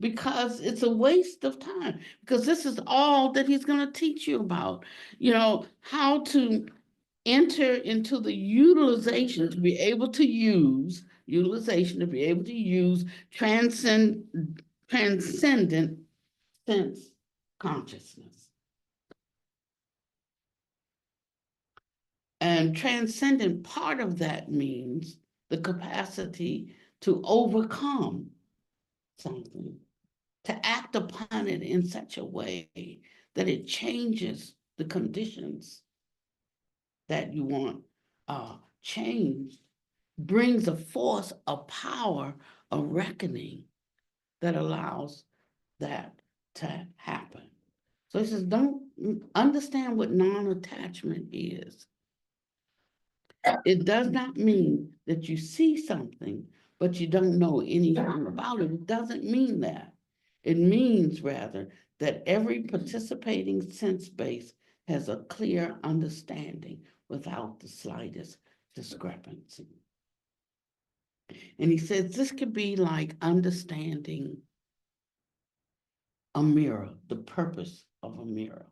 Because it's a waste of time. Because this is all that he's going to teach you about. You know, how to enter into the utilization to be able to use, utilization to be able to use transcendent sense consciousness. And transcendent, part of that means the capacity to overcome something, to act upon it in such a way that it changes the conditions that you want changed, brings a force, a power, a reckoning that allows that to happen. So he says, don't understand what non-attachment is. It does not mean that you see something, but you don't know anything about it. It doesn't mean that. It means rather that every participating sense base has a clear understanding without the slightest discrepancy. And he says this could be like understanding a mirror, the purpose of a mirror.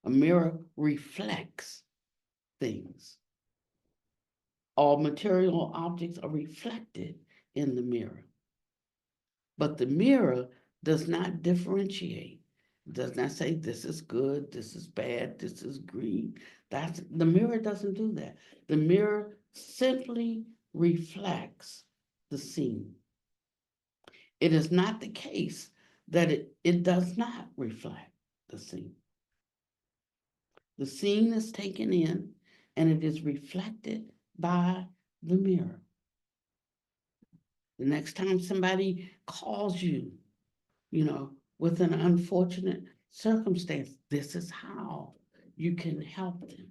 A mirror reflects things. All material objects are reflected in the mirror. But the mirror does not differentiate. It does not say this is good, this is bad, this is green. The mirror doesn't do that. The mirror simply reflects the scene. It is not the case that it does not reflect the scene. The scene is taken in and it is reflected by the mirror. The next time somebody calls you, with an unfortunate circumstance, this is how you can help them.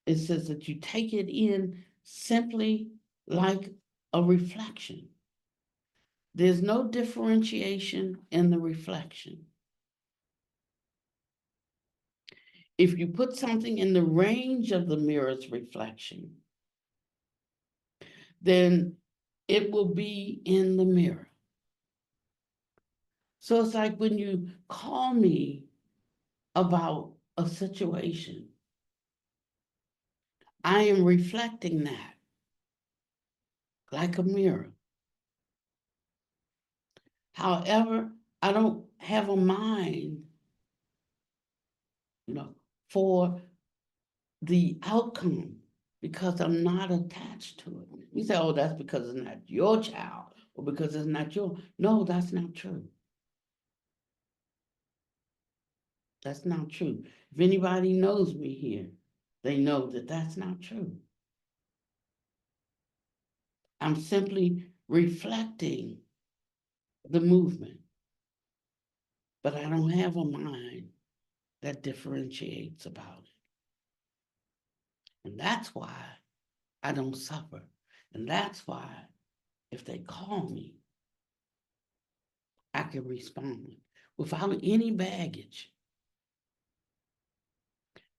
It says that you take it in simply like a reflection. There's no differentiation in the reflection. If you put something in the range of the mirror's reflection, then it will be in the mirror. So it's like when you call me about a situation, I am reflecting that like a mirror. However, I don't have a mind, for the outcome because I'm not attached to it. You say, oh, that's because it's not your child or because it's not your. No, that's not true. That's not true. If anybody knows me here, they know that that's not true. I'm simply reflecting the movement, but I don't have a mind that differentiates about it. And that's why I don't suffer. And that's why if they call me, I can respond without any baggage.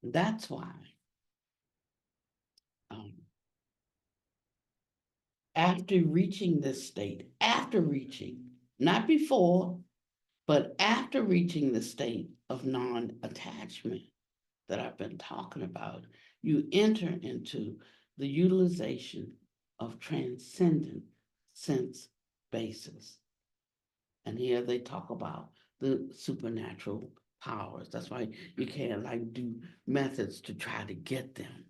That's why after reaching this state, not before, but after reaching the state of non-attachment that I've been talking about, you enter into the utilization of transcendent sense basis. And here they talk about the supernatural powers. That's why you can't do methods to try to get them.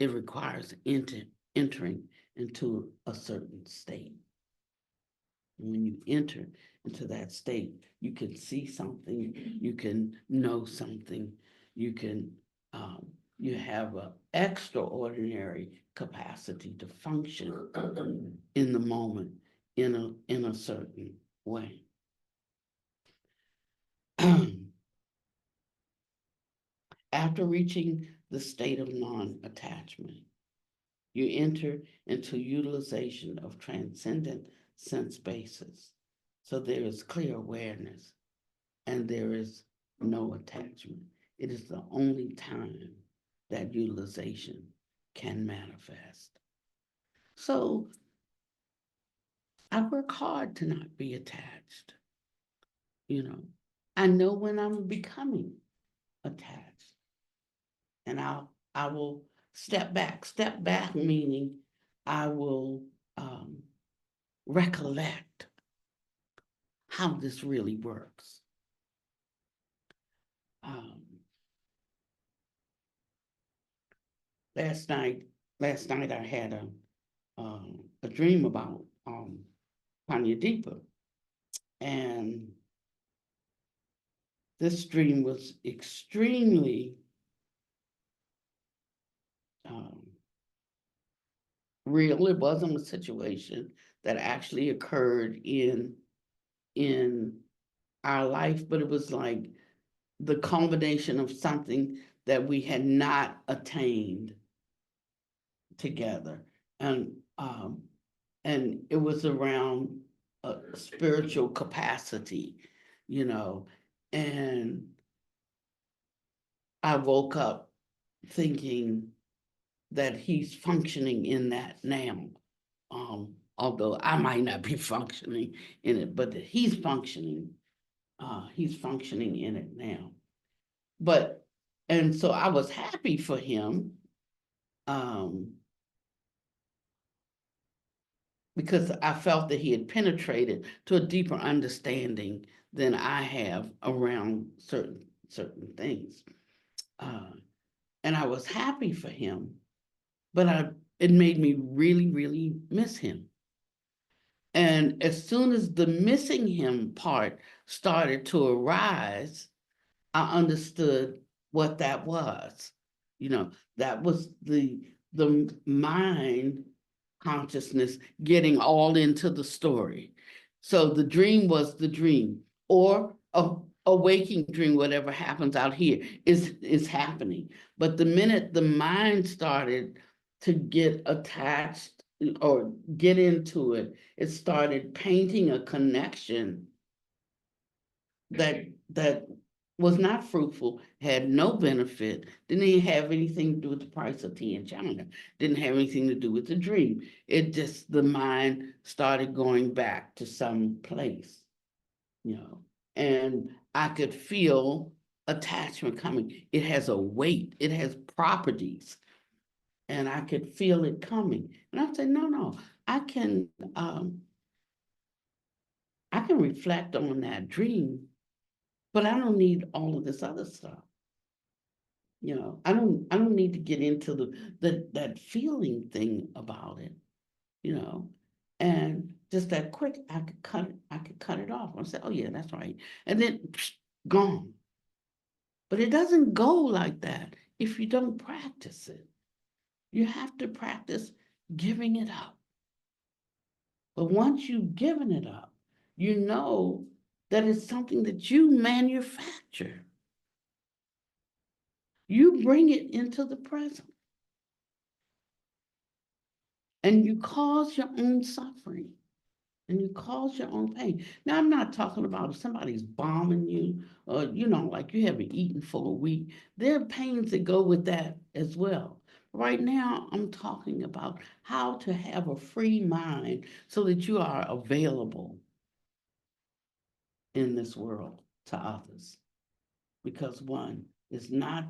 It requires entering into a certain state. And when you enter into that state, you can see something, you can know something, you have an extraordinary capacity to function in the moment in a certain way. After reaching the state of non-attachment, you enter into utilization of transcendent sense bases. So there is clear awareness and there is no attachment. It is the only time that utilization can manifest. So I work hard to not be attached. You know, I know when I'm becoming attached, and I will step back. Step back meaning I will recollect how this really works. Last night I had a dream about Pannavati, and this dream was extremely real. It wasn't a situation that actually occurred in our life, but it was like the culmination of something that we had not attained together. And it was around a spiritual capacity, you know, and I woke up thinking that he's functioning in that now. Although I might not be functioning in it, but that he's functioning in it now. But, and so I was happy for him, because I felt that he had penetrated to a deeper understanding than I have around certain things. And I was happy for him, but it made me really, really miss him. And as soon as the missing him part started to arise, I understood what that was. You know, that was the mind consciousness getting all into the story. So the dream was the dream, or a waking dream, whatever happens out here is happening. But the minute the mind started to get attached or get into it, it started painting a connection that was not fruitful, had no benefit, didn't even have anything to do with the price of tea in China, didn't have anything to do with the dream. It just, the mind started going back to some place, you know, and I could feel attachment coming. It has a weight, it has properties, and I could feel it coming. And I said, no, I can reflect on that dream, but I don't need all of this other stuff. You know, I don't need to get into that feeling thing about it, you know. And just that quick, I could cut it off and say, oh yeah, that's right. And then gone. But it doesn't go like that if you don't practice it. You have to practice giving it up. But once you've given it up, you know that it's something that you manufacture. You bring it into the present. And you cause your own suffering. And you cause your own pain. Now, I'm not talking about if somebody's bombing you, or, you know, like you haven't eaten for a week. There are pains that go with that as well. Right now, I'm talking about how to have a free mind so that you are available in this world to others. Because one is not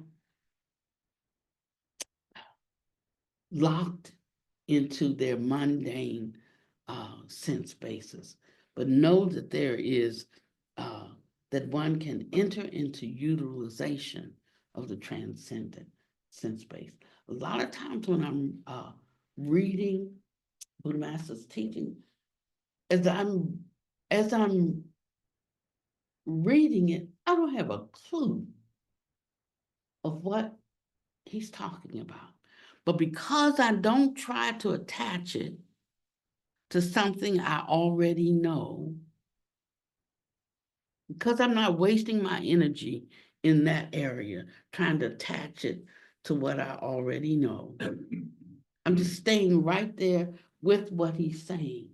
locked into their mundane sense basis, but know that there is, that one can enter into utilization of the transcendent sense base. A lot of times when I'm reading Buddha Master's teaching, as I'm reading it, I don't have a clue of what he's talking about. But because I don't try to attach it to something I already know, because I'm not wasting my energy in that area, trying to attach it to what I already know. I'm just staying right there with what he's saying.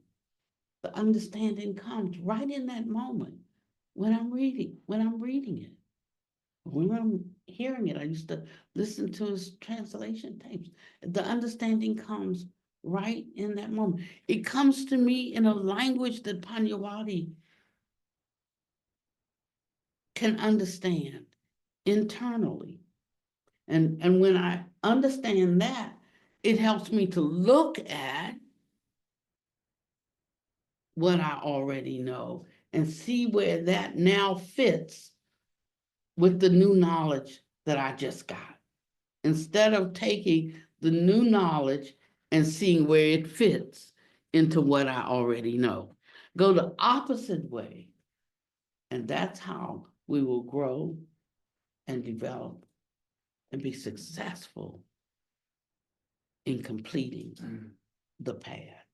The understanding comes right in that moment when I'm reading it. When I'm hearing it, I used to listen to his translation tapes. The understanding comes right in that moment. It comes to me in a language that Pannavati can understand internally. And when I understand that, it helps me to look at what I already know and see where that now fits with the new knowledge that I just got. Instead of taking the new knowledge and seeing where it fits into what I already know. Go the opposite way. And that's how we will grow and develop and be successful in completing the path.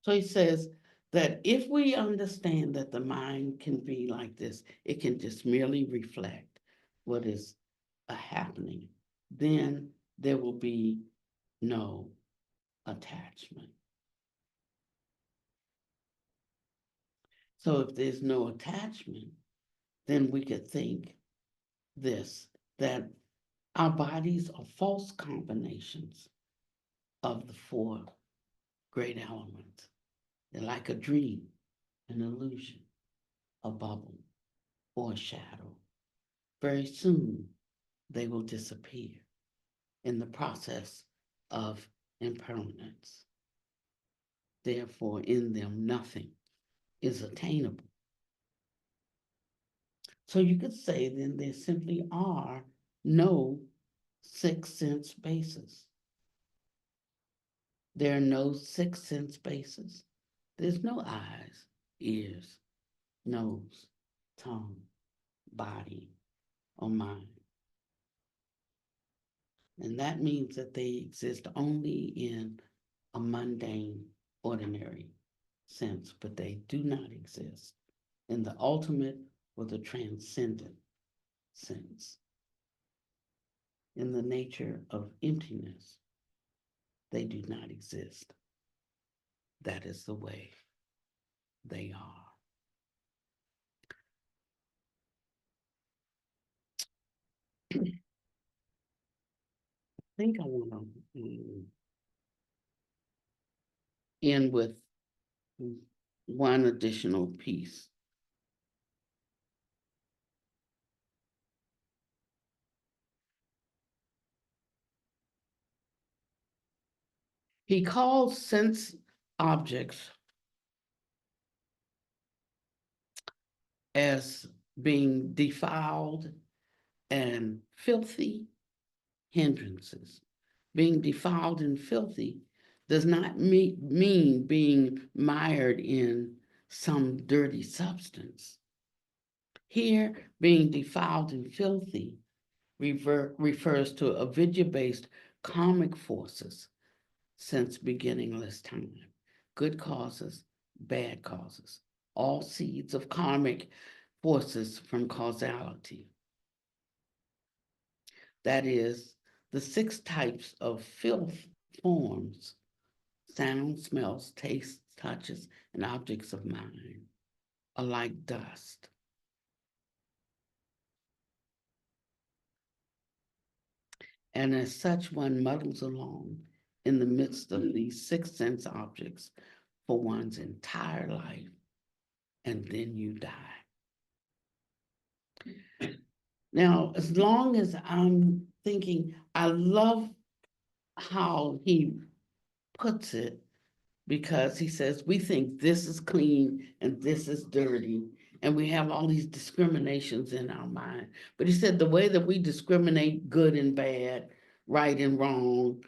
So he says that if we understand that the mind can be like this, it can just merely reflect what is happening, then there will be no attachment. So if there's no attachment, then we could think this, that our bodies are false combinations of the four great elements. They're like a dream, an illusion, a bubble, or a shadow. Very soon, they will disappear in the process of impermanence. Therefore, in them, nothing is attainable. So you could say then there simply are no sixth sense bases. There are no sixth sense bases. There's no eyes, ears, nose, tongue, body, or mind. And that means that they exist only in a mundane, ordinary sense, but they do not exist in the ultimate or the transcendent sense. In the nature of emptiness, they do not exist. That is the way they are. I think I want to end with one additional piece. He calls sense objects as being defiled and filthy hindrances. Being defiled and filthy does not mean being mired in some dirty substance. Here, being defiled and filthy refers to avidya-based karmic forces since beginningless time. Good causes, bad causes, all seeds of karmic forces from causality. That is, the 6 types of filth forms: sound, smells, tastes, touches, and objects of mind are like dust. And as such, one muddles along in the midst of these 6 sense objects for one's entire life, and then you die. Now, as long as I'm thinking, I love how he puts it, because he says we think this is clean and this is dirty, and we have all these discriminations in our mind. But he said the way that we discriminate good and bad, right and wrong,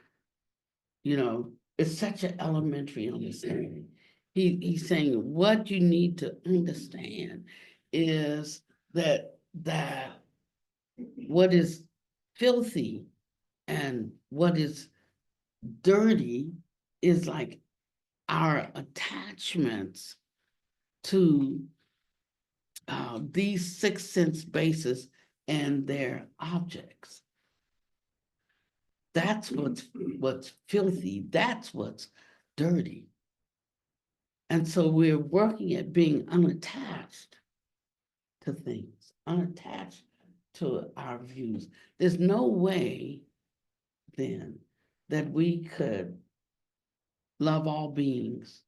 it's such an elementary understanding. He's saying what you need to understand is that what is filthy and what is dirty is like our attachments to these six sense bases and their objects. That's what's filthy. That's what's dirty. And so we're working at being unattached to things, unattached to our views. There's no way then that we could love all beings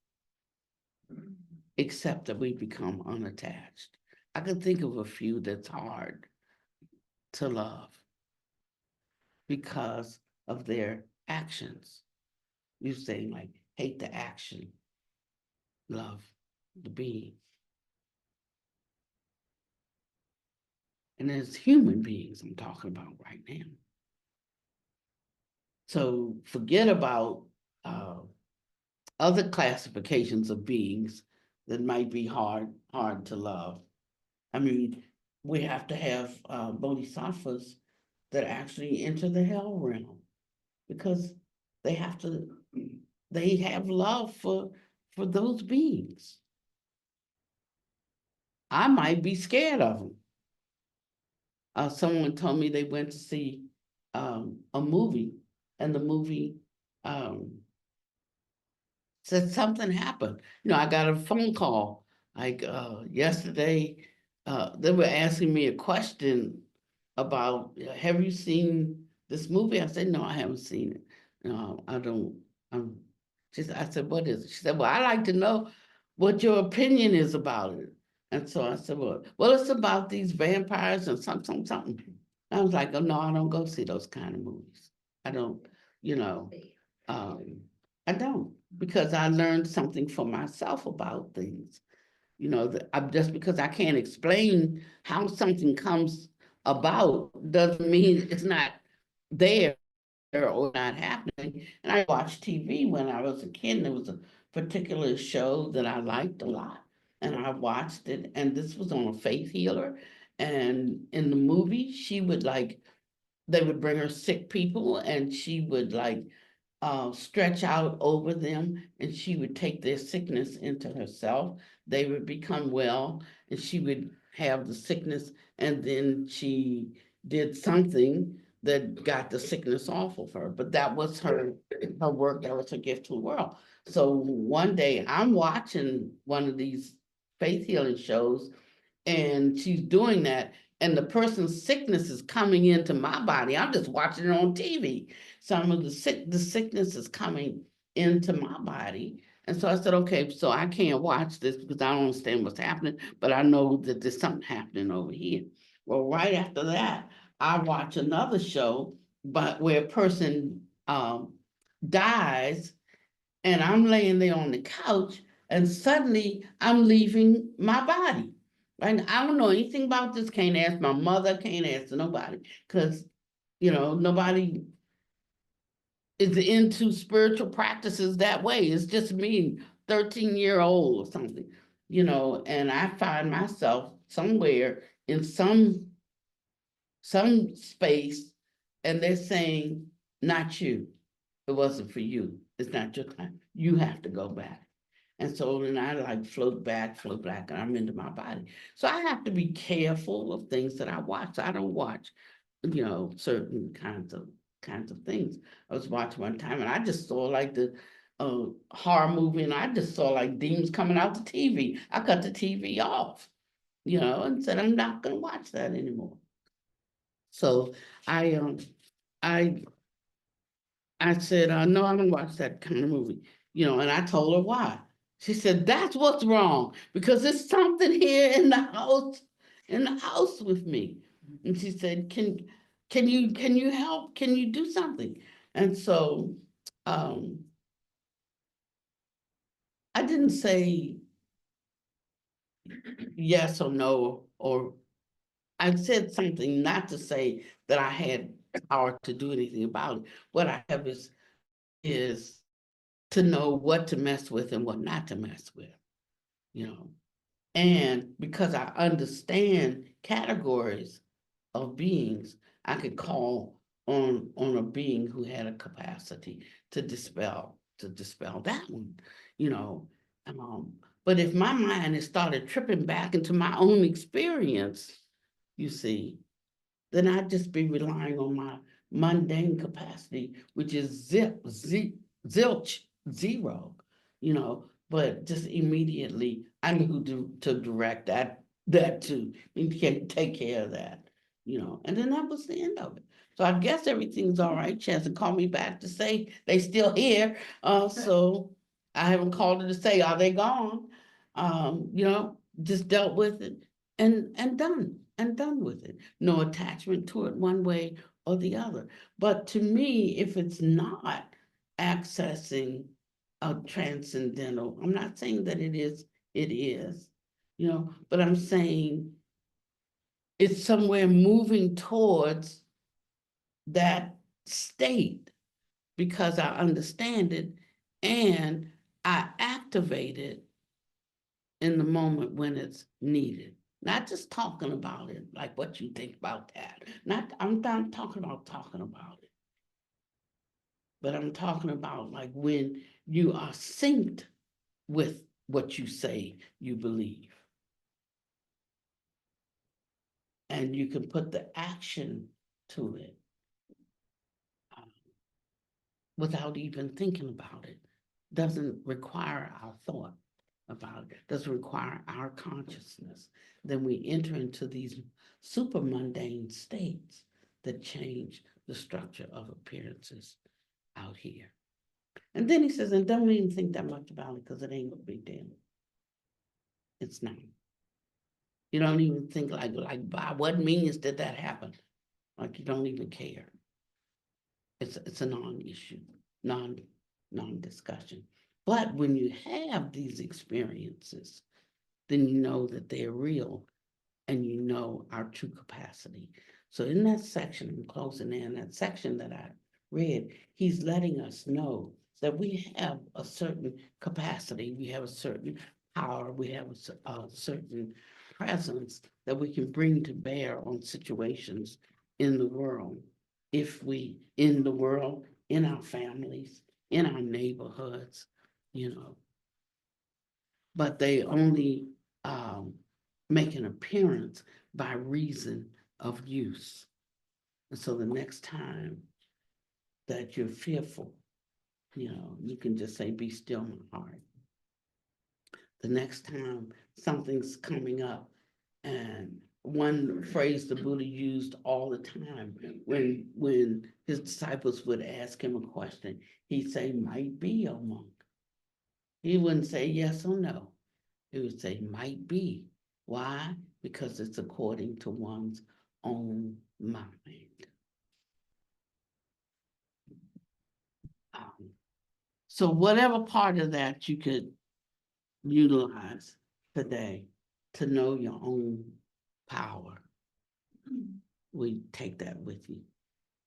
except that we become unattached. I can think of a few that's hard to love because of their actions. You say like, hate the action, love the being. And there's human beings I'm talking about right now. So forget about other classifications of beings that might be hard to love. I mean, we have to have bodhisattvas that actually enter the hell realm because they have love for those beings. I might be scared of them. Someone told me they went to see a movie, and the movie said something happened. I got a phone call like yesterday. They were asking me a question about, have you seen this movie? I said, no, I haven't seen it. No, I don't. I said, what is it? She said, well, I like to know what your opinion is about it. And so I said, well, it's about these vampires and something. I was like, oh, no, I don't go see those kind of movies. I don't, I don't, because I learned something for myself about things. Just because I can't explain how something comes about doesn't mean it's not there or not happening. And I watched TV when I was a kid, and there was a particular show that I liked a lot. And I watched it, and this was on a faith healer. And in the movie, they would bring her sick people, and she would stretch out over them, and she would take their sickness into herself. They would become well, and she would have the sickness, and then she did something that got the sickness off of her. But that was her work, that was her gift to the world. So one day I'm watching one of these faith healing shows, and she's doing that, and the person's sickness is coming into my body. I'm just watching it on TV. Some of the sickness is coming into my body. And so I said, okay, so I can't watch this because I don't understand what's happening, but I know that there's something happening over here. Well, right after that, I watch another show, but where a person dies, and I'm laying there on the couch, and suddenly I'm leaving my body. Right? I don't know anything about this. Can't ask my mother, can't ask nobody, because nobody is into spiritual practices that way. It's just me, 13-year-old or something, and I find myself somewhere in some space, and they're saying, not you. It wasn't for you. It's not your time. You have to go back. And so then I float back, and I'm into my body. So I have to be careful of things that I watch. I don't watch, certain kinds of things. I was watching one time, and I just saw the horror movie, and I just saw demons coming out the TV. I cut the TV off, and said, I'm not gonna watch that anymore. So I said, no, I don't watch that kind of movie, and I told her why. She said, that's what's wrong, because there's something here in the house with me. And she said, can you help? Can you do something? And so I didn't say yes or no, or I said something not to say that I had power to do anything about it. What I have is to know what to mess with and what not to mess with, And because I understand categories of beings, I could call on a being who had a capacity to dispel that one, But if my mind has started tripping back into my own experience, you see, then I'd just be relying on my mundane capacity, which is zilch, zero, but just immediately I knew who to direct that to, and can take care of that, and then that was the end of it. So I guess everything's all right. She hasn't called me back to say they still here, so I haven't called her to say, are they gone? Just dealt with it and done with it. No attachment to it one way or the other. But to me, if it's not accessing a transcendental, I'm not saying that it is, but I'm saying it's somewhere moving towards that state because I understand it and I activate it in the moment when it's needed. Not just talking about it, like what you think about that. I'm not talking about it. But I'm talking about like when you are synced with what you say you believe. And you can put the action to it without even thinking about it. Doesn't require our thought about it, doesn't require our consciousness. Then we enter into these super mundane states that change the structure of appearances out here. And then he says, and don't even think that much about it because it ain't a big deal. It's not. You don't even think like by what means did that happen? Like you don't even care. It's a non-issue, non-discussion. But when you have these experiences, then you know that they're real and you know our true capacity. So in that section, I'm closing in that section that I read, he's letting us know that we have a certain capacity, we have a certain power, we have a certain presence that we can bring to bear on situations in the world. In our families, in our neighborhoods, but they only make an appearance by reason of use. And so the next time that you're fearful, you can just say, be still my heart. The next time something's coming up, and one phrase the Buddha used all the time when his disciples would ask him a question, he'd say, might be, O monk. He wouldn't say yes or no. He would say, might be. Why? Because it's according to one's own mind. So whatever part of that you could utilize today to know your own power, we take that with you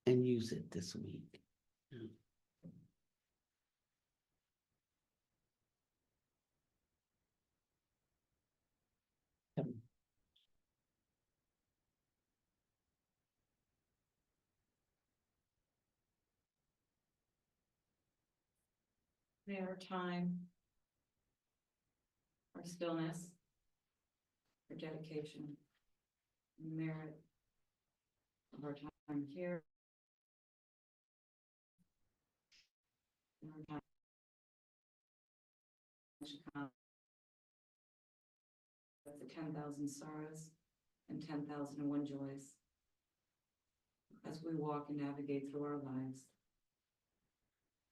and use it this week. May our time, our stillness, our dedication, merit of our time here, and our time should come with the 10,000 sorrows and 10,001 joys as we walk and navigate through our lives,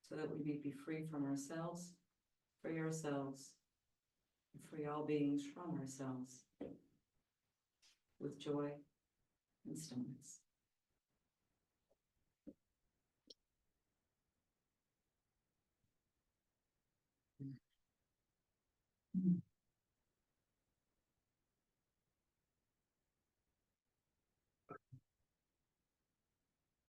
so that we may be free from ourselves, free ourselves, and free all beings from ourselves, with joy and stillness.